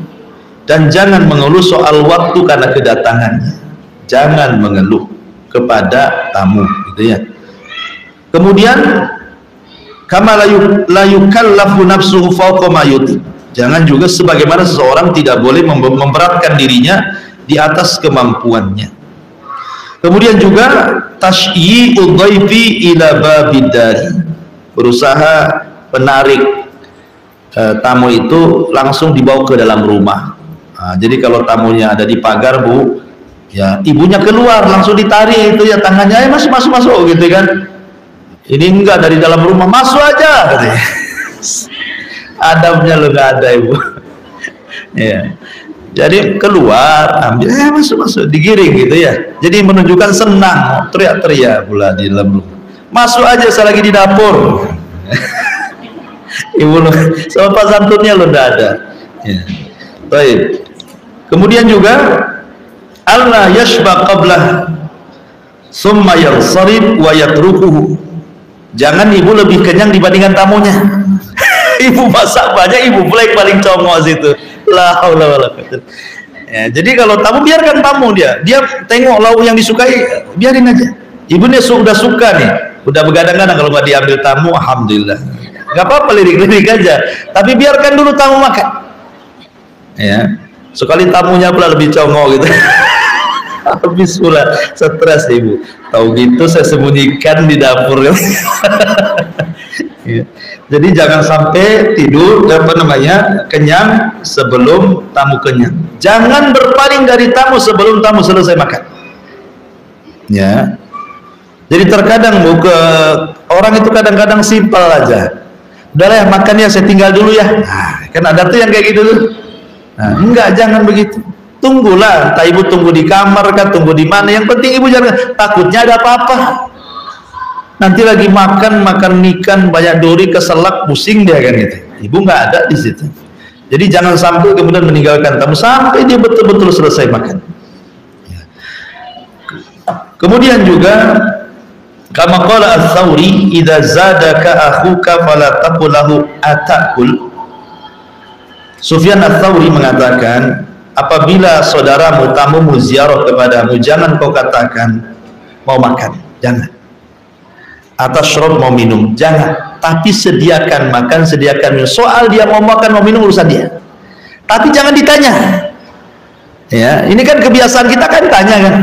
dan jangan mengeluh soal waktu karena kedatangannya. Jangan mengeluh kepada tamu gitu ya. Kemudian kama la yukallafu nafsuhu fawqa ma yutiq, jangan juga sebagaimana seseorang tidak boleh memberatkan dirinya di atas kemampuannya. Kemudian juga tasyyi'ud dhaifi ila babid dari, berusaha menarik tamu itu langsung dibawa ke dalam rumah. Nah, jadi kalau tamunya ada di pagar bu, ya ibunya keluar langsung ditarik itu ya tangannya, masuk gitu kan. Ini enggak, dari dalam rumah, masuk aja katanya. Adabnya lu nggak ada ibu ya. Jadi keluar, ambil, masuk, digiring gitu ya. Jadi menunjukkan senang, teriak-teriak pula di dalam rumah. Masuk aja selagi di dapur. Ibu lu, sopan santunnya lu nggak ada ya. Baik. Kemudian juga Allah yashba qablah summa yansarib wa yatrukuhu, jangan ibu lebih kenyang dibandingkan tamunya. Ibu masak banyak, ibu pula yang paling congos itu. La haula wala quwwata. Ya, jadi kalau tamu, biarkan tamu, dia tengok lauk yang disukai, biarin aja. Ibunya sudah suka nih, udah begadang-gadang kalau nggak diambil tamu, alhamdulillah. Nggak apa-apa, lirik-lirik aja. Tapi biarkan dulu tamu makan. Ya, sekali tamunya pula lebih congok gitu. Habis pula stres ibu. Tahu gitu saya sembunyikan di dapur. Ya. Jadi jangan sampai tidur kenyang sebelum tamu kenyang. Jangan berpaling dari tamu sebelum tamu selesai makan. Ya. Jadi terkadang orang itu kadang-kadang simpel aja. Udahlah ya, makannya saya tinggal dulu ya. Nah, kan ada tuh yang kayak gitu tuh. Nah, enggak, jangan begitu. Tunggulah, entah ibu tunggu di kamar kan, tunggu di mana. Yang penting ibu jangan, takutnya ada apa-apa. Nanti lagi makan ikan banyak duri, keselak, pusing dia kan gitu. Ibu nggak ada di situ. Jadi jangan sampai kemudian meninggalkan tamu sampai dia betul-betul selesai makan. Kemudian juga kama qala Ats-Tsauri, idza zadaka akhuka fala taqul lahu atakul. Sufyan Ats-Tsauri mengatakan, apabila saudaramu, tamumu ziarah kepadamu, jangan kau katakan mau makan, jangan. Atasyrab, mau minum, jangan. Tapi sediakan makan, sediakan minum. Soal dia mau makan mau minum urusan dia. Tapi jangan ditanya. Ya, ini kan kebiasaan kita kan tanya kan.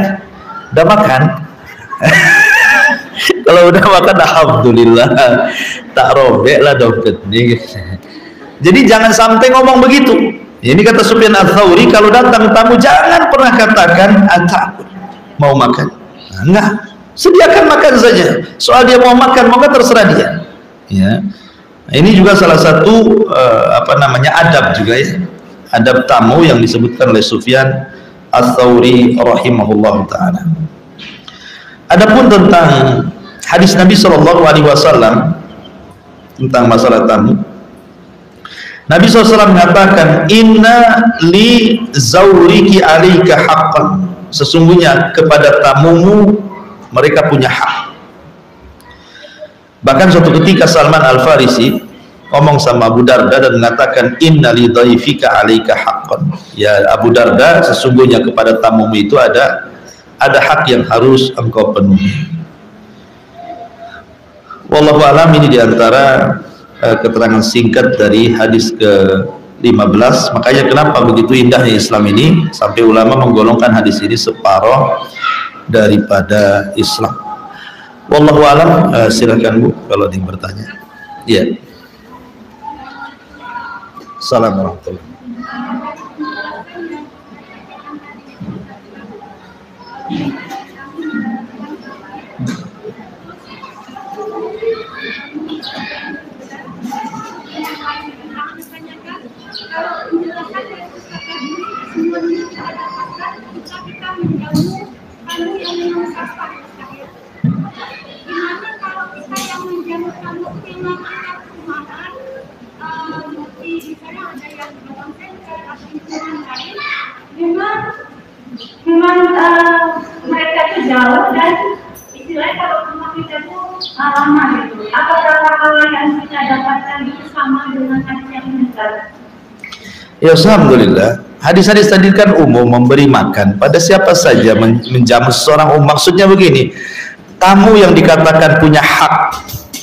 Udah makan? Kalau udah makan alhamdulillah, tak robek lah dompet nih. Jadi jangan sampai ngomong begitu. Ini kata Sufyan Ats-Tsauri, kalau datang tamu jangan pernah katakan antakul, mau makan. Nah, enggak, sediakan makan saja. Soal dia mau makan terserah dia. Ya, ini juga salah satu adab juga ya, adab tamu yang disebutkan oleh Sufyan Ats-Tsauri rahimahullah taala. Adapun tentang hadis Nabi SAW tentang masalah tamu, Nabi SAW mengatakan, inna li zawriki alika haqqan, sesungguhnya kepada tamumu mereka punya hak. Bahkan suatu ketika Salman Al-Farisi ngomong sama Abu Darda dan mengatakan, inna li dhaifika alika haqqan, ya Abu Darda, sesungguhnya kepada tamumu itu ada hak yang harus engkau penuhi. Wallahu alam, ini diantara keterangan singkat dari hadis ke-15. Makanya kenapa begitu indahnya Islam ini sampai ulama menggolongkan hadis ini separuh daripada Islam. Wallahu alam. Silakan Bu kalau ada yang bertanya. Iya. Assalamualaikum warahmatullahi wabarakatuh. Mereka itu jauh dan istilahnya kalau rumah kita itu lama gitu. Apakah pahala yang kita dapatkan itu sama dengan hadis yang meninggal? Ya, alhamdulillah. Hadis-hadis tadi kan umum, memberi makan pada siapa saja, menjamu seseorang. Maksudnya begini, tamu yang dikatakan punya hak,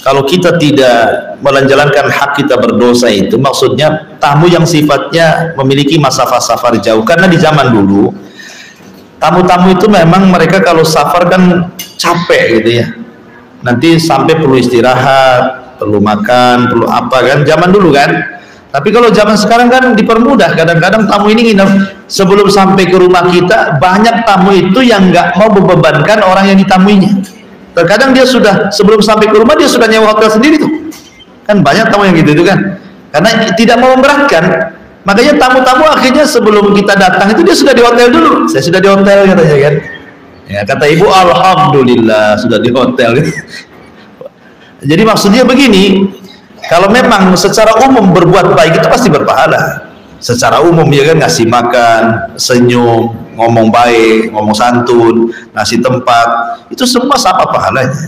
kalau kita tidak menjalankan hak kita berdosa, itu maksudnya tamu yang sifatnya memiliki masalah safar jauh. Karena di zaman dulu tamu-tamu itu memang mereka kalau safar kan capek gitu ya, nanti sampai perlu istirahat, perlu makan, perlu apa kan, zaman dulu kan. Tapi kalau zaman sekarang kan dipermudah, kadang-kadang tamu ini nginep sebelum sampai ke rumah kita. Banyak tamu itu yang nggak mau membebankan orang yang ditamuinya. Terkadang dia sudah sebelum sampai ke rumah dia sudah nyewa hotel sendiri tuh. Kan banyak tamu yang gitu kan, karena tidak mau memberatkan. Makanya tamu-tamu akhirnya sebelum kita datang itu dia sudah di hotel dulu. Saya sudah di hotel katanya kan. Ya, kata ibu, alhamdulillah sudah di hotel. Jadi maksudnya begini, kalau memang secara umum berbuat baik itu pasti berpahala. Secara umum ya kan, ngasih makan, senyum, ngomong baik, ngomong santun, ngasih tempat, itu semua sama pahalanya.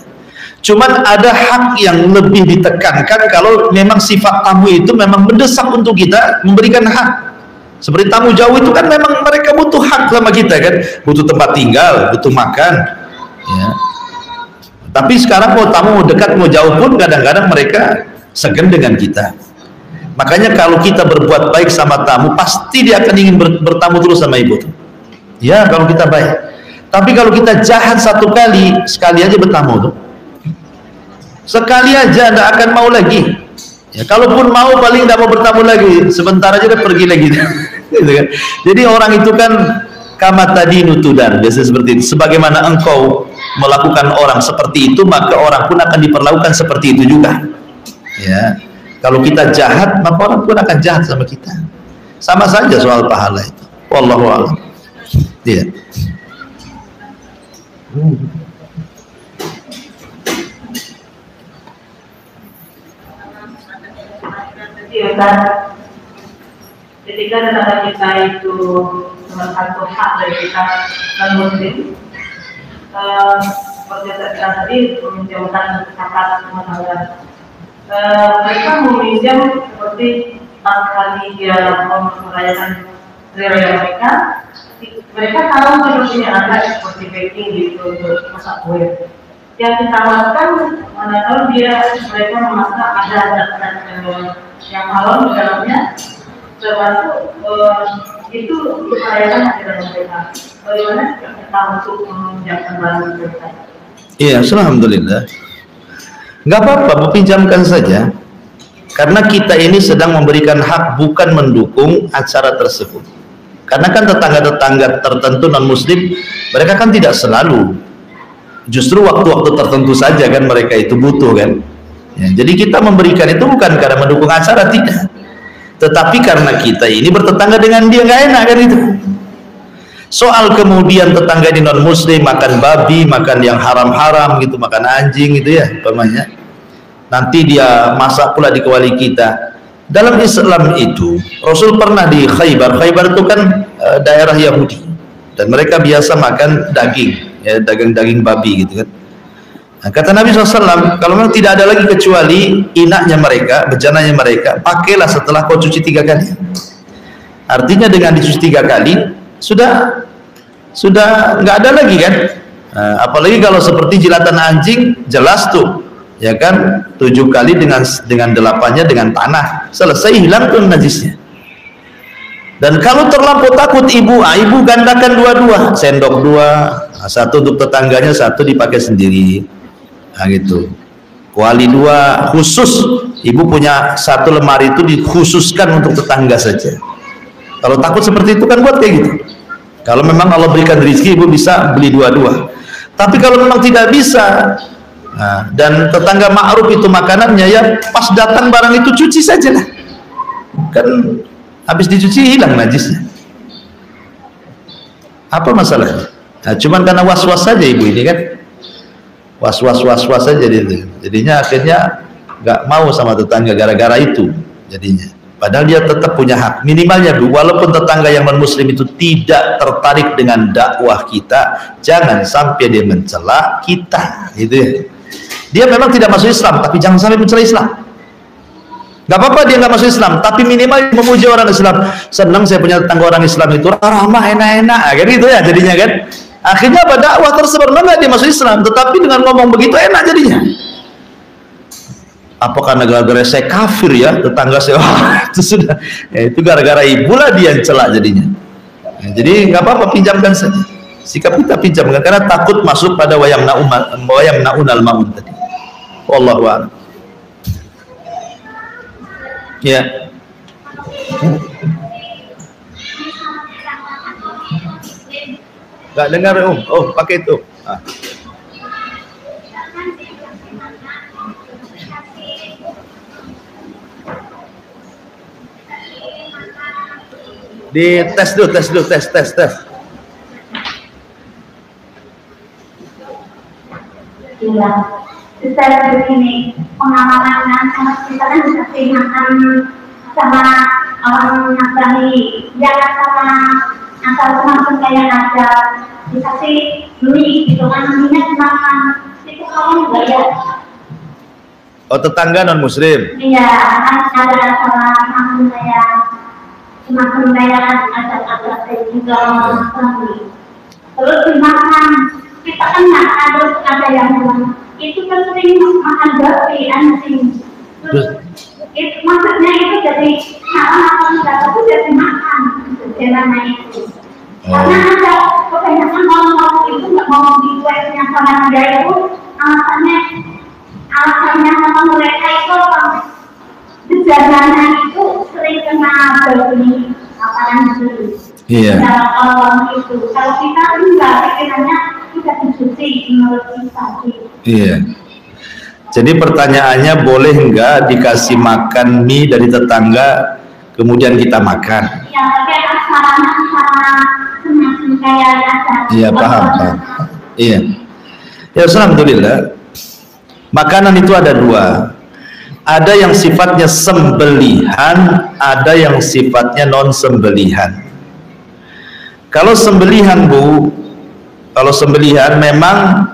Cuman ada hak yang lebih ditekankan kalau memang sifat tamu itu memang mendesak untuk kita memberikan hak. Seperti tamu jauh itu kan memang mereka butuh hak sama kita kan, butuh tempat tinggal, butuh makan ya. Tapi sekarang mau tamu mau dekat mau jauh pun kadang-kadang mereka segan dengan kita. Makanya kalau kita berbuat baik sama tamu, pasti dia akan ingin bertamu terus sama ibu tuh. Ya, kalau kita baik. Tapi kalau kita jahat satu kali, sekali aja bertamu tuh, sekali aja tidak akan mau lagi ya. Kalaupun mau paling tidak mau bertamu lagi, sebentar aja dia pergi lagi gitu kan. Jadi orang itu kan Kama tadinu tudan, biasa seperti itu. Sebagaimana engkau melakukan orang seperti itu, maka orang pun akan diperlakukan seperti itu juga. Ya, kalau kita jahat, maka orang pun akan jahat sama kita. Sama saja soal pahala itu. Wallahu a'lam. Iya. Ketika tetangga kita itu salah satu hak dari kita non-muslim, seperti yang saya tadi meminjamkan zakat tetangga, mereka meminjam seperti 4 kali dia merayakan hari raya mereka tahu sepertinya ada seperti baking gitu untuk masak kue. Yang ditawarkan mana tahu mereka memasak ada yang halal di dalamnya, termasuk itu merayakan hari raya mereka. Bagaimana kita untuk meminjamkan barang mereka? Iya, alhamdulillah. Nggak apa-apa, pinjamkan saja. Karena kita ini sedang memberikan hak, bukan mendukung acara tersebut. Karena kan tetangga-tetangga tertentu non-muslim, mereka kan tidak selalu. Justru waktu-waktu tertentu saja kan mereka itu butuh kan. Ya, jadi kita memberikan itu bukan karena mendukung acara, tidak. Tetapi karena kita ini bertetangga dengan dia, nggak enak kan itu. Soal kemudian tetangga ini non-muslim makan babi, makan yang haram-haram gitu, makan anjing gitu ya, umpamanya. Nanti dia masak pula di kewali kita. Dalam Islam itu, Rasul pernah di Khaybar. Khaybar itu kan daerah Yahudi, dan mereka biasa makan daging, ya, daging babi gitu kan. Nah, kata Nabi SAW, kalau memang tidak ada lagi kecuali inaknya mereka, bejananya mereka, pakailah setelah kau cuci 3 kali. Artinya dengan dicuci 3 kali, sudah nggak ada lagi kan. Nah, apalagi kalau seperti jilatan anjing, jelas tuh. Ya kan, 7 kali dengan 8-nya dengan tanah, selesai, hilang tuh najisnya. Dan kalau terlampau takut ibu gandakan 2-2, sendok 2, satu untuk tetangganya, satu dipakai sendiri. Nah gitu. Kuali 2 khusus, ibu punya 1 lemari itu dikhususkan untuk tetangga saja. Kalau takut seperti itu kan buat kayak gitu. Kalau memang Allah berikan rezeki, ibu bisa beli 2-2. Tapi kalau memang tidak bisa, nah, dan tetangga ma'ruf itu makanannya, ya pas datang barang itu cuci saja lah. Kan habis dicuci hilang najisnya. Apa masalahnya? Nah, cuman karena was-was saja ibu ini kan. Was-was saja jadinya akhirnya nggak mau sama tetangga gara-gara itu jadinya. Padahal dia tetap punya hak minimalnya, Bu. Walaupun tetangga yang non-muslim itu tidak tertarik dengan dakwah kita, jangan sampai dia mencela kita, gitu ya. Dia memang tidak masuk Islam, tapi jangan sampai mencela Islam. Gak apa-apa dia nggak masuk Islam, tapi minimal memuji orang Islam. Senang saya punya tetangga orang Islam itu ramah, enak-enak, kan gitu ya jadinya kan. Akhirnya apa, dakwah tersebar, nggak dia masuk Islam, tetapi dengan ngomong begitu enak jadinya. Apakah gara-gara saya kafir ya tetangga saya? Itu sudah, ya, itu gara-gara ibulah dia yang celak jadinya. Ya, jadi nggak apa-apa, pinjamkan saja. Sikap kita pinjamkan karena takut masuk pada wayam naunal maun tadi. Wallahu a'lam. Ya. Nggak dengar oh pakai itu. Ah. Di tes dulu. Iya, secara begini pengalaman sama kita kan dikasih makan sama orang Nasrani, jangan sama asal semakin kayak ada dikasih beli gitu kan, namanya makan itu kamu juga ya. Oh, tetangga non muslim. Iya, ada salah semakin kayak ada juga Nasrani. Terus dimakan, kita kan nggak ada yang bilang itu kan sering makan babi anjing. Terus itu maksudnya itu jadi haram atau tidak itu jadi makan jalannya itu. Karena ada kebanyakan orang itu nggak mau dibuatnya sama dia itu alasannya sama mereka itu jalannya itu sering kena babi makanan itu. Iya. itu. Kalau kita enggak, pikirannya sudah dicuci menurut kita. Iya. Jadi pertanyaannya, boleh enggak dikasih makan mie dari tetangga kemudian kita makan? Ya, tapi kan caranya semacam kayak ada. Iya, paham. Iya. Ya, alhamdulillah. Makanan itu ada dua. Ada yang sifatnya sembelihan, ada yang sifatnya non sembelihan. Kalau sembelihan, Bu, kalau sembelihan memang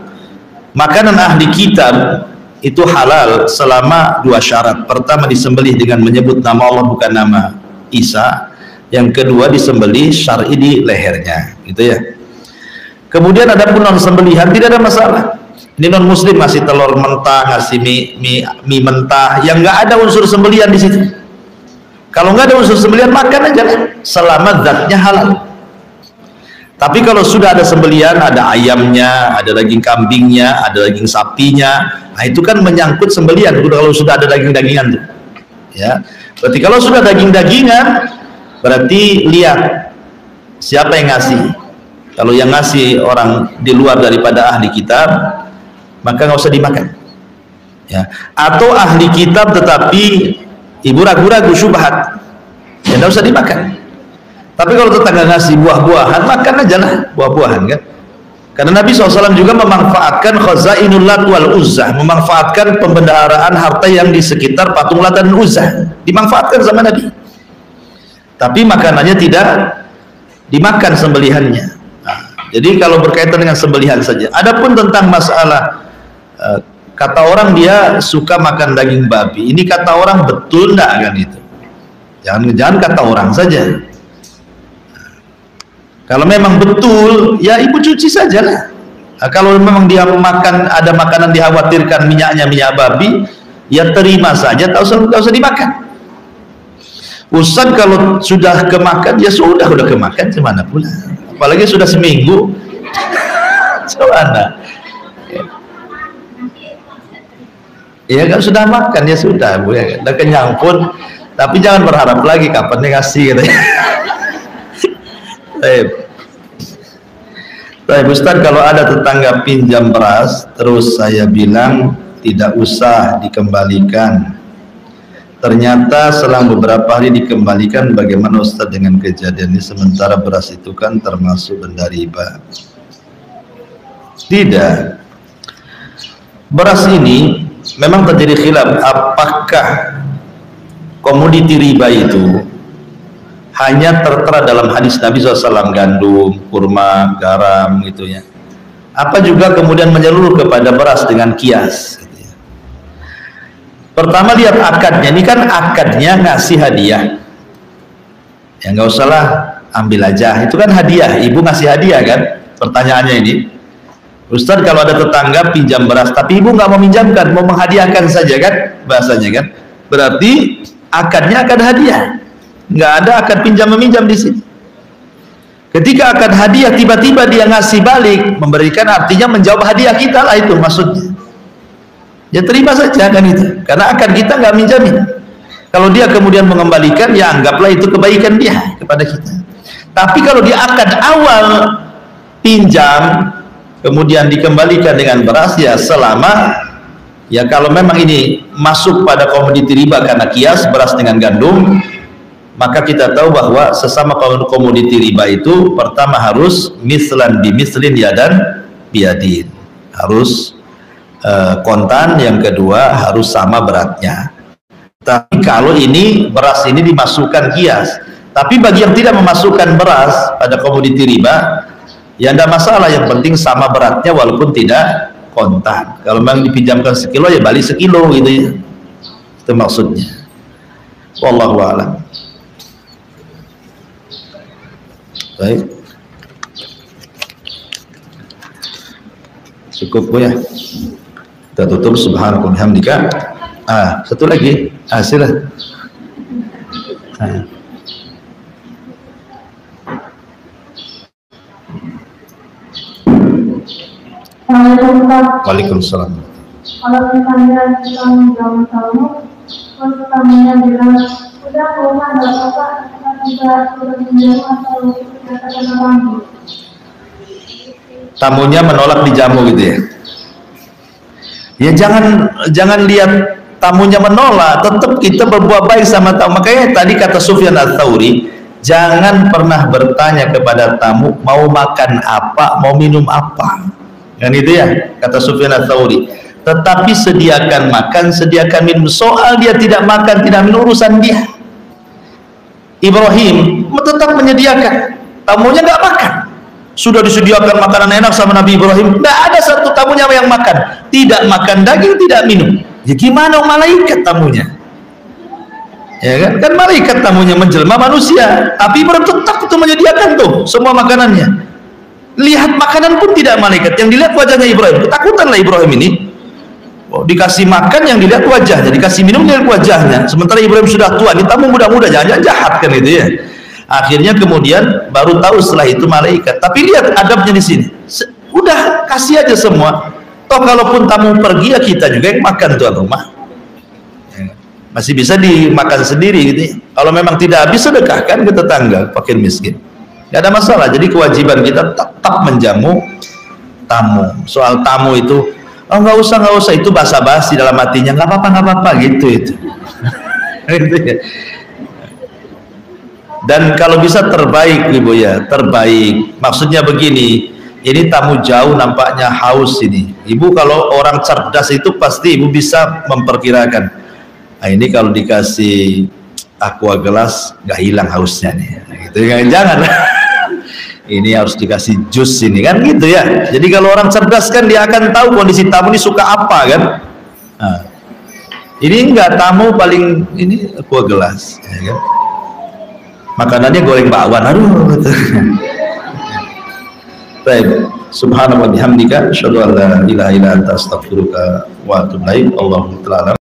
makanan ahli kitab itu halal selama dua syarat. Pertama, disembelih dengan menyebut nama Allah bukan nama Isa. Yang kedua, disembelih syar'i di lehernya, gitu ya. Kemudian ada pun non sembelihan, tidak ada masalah. Ini non muslim ngasih telur mentah, ngasih mie mentah yang nggak ada unsur sembelihan di situ. Kalau nggak ada unsur sembelihan, makan aja lah, selama zatnya halal. Tapi kalau sudah ada sembelihan, ada ayamnya, ada daging kambingnya, ada daging sapinya, nah itu kan menyangkut sembelihan. Kalau sudah ada daging-dagingan tuh, ya. Berarti kalau sudah daging-dagingan, berarti lihat siapa yang ngasih. Kalau yang ngasih orang di luar daripada ahli kitab, maka nggak usah dimakan. Ya. Atau ahli kitab tetapi ibu ragu-ragu syubhat, ya nggak usah dimakan. Tapi kalau tetangga ngasih buah-buahan, makan aja lah buah-buahan kan. Karena Nabi SAW juga memanfaatkan khazainul Lat wal Uzzah, memanfaatkan pembendaharaan harta yang di sekitar patung Lat dan Uzzah, dimanfaatkan sama Nabi. Tapi makanannya tidak dimakan sembelihannya. Nah, jadi kalau berkaitan dengan sembelihan saja. Adapun tentang masalah kata orang dia suka makan daging babi, ini kata orang betul enggak kan itu? Jangan kata orang saja. Kalau memang betul, ya ibu cuci saja lah. Nah, kalau memang dia makan, ada makanan dikhawatirkan minyaknya minyak babi, ya terima saja, tak usah dimakan. Ustaz kalau sudah kemakan, ya sudah kemakan, gimana pula? Apalagi sudah seminggu, gimana? Ya kan sudah makan, ya sudah, Bu, ya. Udah kenyang pun, tapi jangan berharap lagi kapan dia ngasih, katanya. Baik, Ustaz, kalau ada tetangga pinjam beras, terus saya bilang tidak usah dikembalikan. Ternyata selang beberapa hari dikembalikan. Bagaimana Ustaz dengan kejadian ini? Sementara beras itu kan termasuk benda riba. Tidak. Beras ini memang terjadi khilaf. Apakah komoditi riba itu hanya tertera dalam hadis Nabi SAW, gandum, kurma, garam gitu ya, apa juga kemudian menyeluruh kepada beras dengan kias gitu ya. Pertama lihat akadnya, ini kan akadnya ngasih hadiah ya, nggak usah lah ambil aja, itu kan hadiah, ibu ngasih hadiah kan. Pertanyaannya ini, Ustaz kalau ada tetangga pinjam beras tapi ibu nggak mau minjamkan, mau menghadiahkan saja kan bahasanya kan, berarti akadnya akad hadiah, nggak ada akad pinjam meminjam di sini. Ketika akad hadiah tiba-tiba dia ngasih balik, memberikan, artinya menjawab hadiah kita lah, itu maksudnya. Ya terima saja kan itu, karena akad kita nggak minjamin. Kalau dia kemudian mengembalikan, ya anggaplah itu kebaikan dia kepada kita. Tapi kalau di akad awal pinjam kemudian dikembalikan dengan beras, ya selama, ya kalau memang ini masuk pada komoditi riba karena kias beras dengan gandum, maka kita tahu bahwa sesama komoditi riba itu pertama harus mislan bimislin yadan biadin, harus kontan, yang kedua harus sama beratnya. Tapi kalau ini beras ini dimasukkan kias, tapi bagi yang tidak memasukkan beras pada komoditi riba, ya tidak masalah, yang penting sama beratnya walaupun tidak kontan. Kalau memang dipinjamkan sekilo, ya balik sekilo gitu ya, itu maksudnya. Wallahu a'lam. Baik, cukup Bu ya, kita tutup. Subhanallahi hamdika. Satu lagi, sila. Waalaikumsalam. Kalau misalnya kita menjauh tamu, terus tamunya bilang udah rumah nggak apa-apa, kita tidak turun menjauh atau Tamunya menolak dijamu gitu ya. Ya jangan lihat tamunya menolak, tetap kita berbuat baik sama tamu. Makanya tadi kata Sufyan Ats-Tsauri, jangan pernah bertanya kepada tamu mau makan apa, mau minum apa. Kan itu ya, kata Sufyan Ats-Tsauri. Tetapi sediakan makan, sediakan minum. Soal dia tidak makan, tidak minum, urusan dia. Ibrahim tetap menyediakan, tamunya nggak makan. Sudah disediakan makanan enak sama Nabi Ibrahim, nggak ada satu tamunya yang makan. Tidak makan daging, tidak minum. Ya gimana malaikat tamunya? Ya kan? Kan malaikat tamunya menjelma manusia, tapi Ibrahim tetap itu menyediakan tuh semua makanannya. Lihat makanan pun tidak malaikat, yang dilihat wajahnya Ibrahim. Ketakutanlah Ibrahim ini. Oh, dikasih makan yang dilihat wajahnya, dikasih minum dilihat wajahnya. Sementara Ibrahim sudah tua, ini tamu muda-muda, jangan jahat kan itu ya. Akhirnya kemudian baru tahu setelah itu malaikat. Tapi lihat adabnya di sini. Udah kasih aja semua. Toh kalaupun tamu pergi ya kita juga yang makan tuan rumah. Masih bisa dimakan sendiri gitu. Kalau memang tidak habis sedekahkan ke tetangga, fakir miskin. Gak ada masalah. Jadi kewajiban kita tetap menjamu tamu. Soal tamu itu, oh nggak usah itu basa-basi dalam hatinya, nggak apa-apa gitu itu. Gitu ya. Dan kalau bisa terbaik Ibu ya, terbaik. Maksudnya begini, ini tamu jauh nampaknya haus ini. Ibu kalau orang cerdas itu pasti Ibu bisa memperkirakan. Nah, ini kalau dikasih aqua gelas nggak hilang hausnya nih. Gitu kan, jangan. Ini harus dikasih jus ini kan gitu ya. Jadi kalau orang cerdas kan dia akan tahu kondisi tamu ini suka apa kan. Nah, ini enggak, tamu paling ini aqua gelas. Ya kan? Makanannya goreng bakwan, aduh. Baik, subhanallah bihamdika, asyhadu an la ilaha illa anta astaghfiruka wa atubu ilaik. Allahu ta'ala.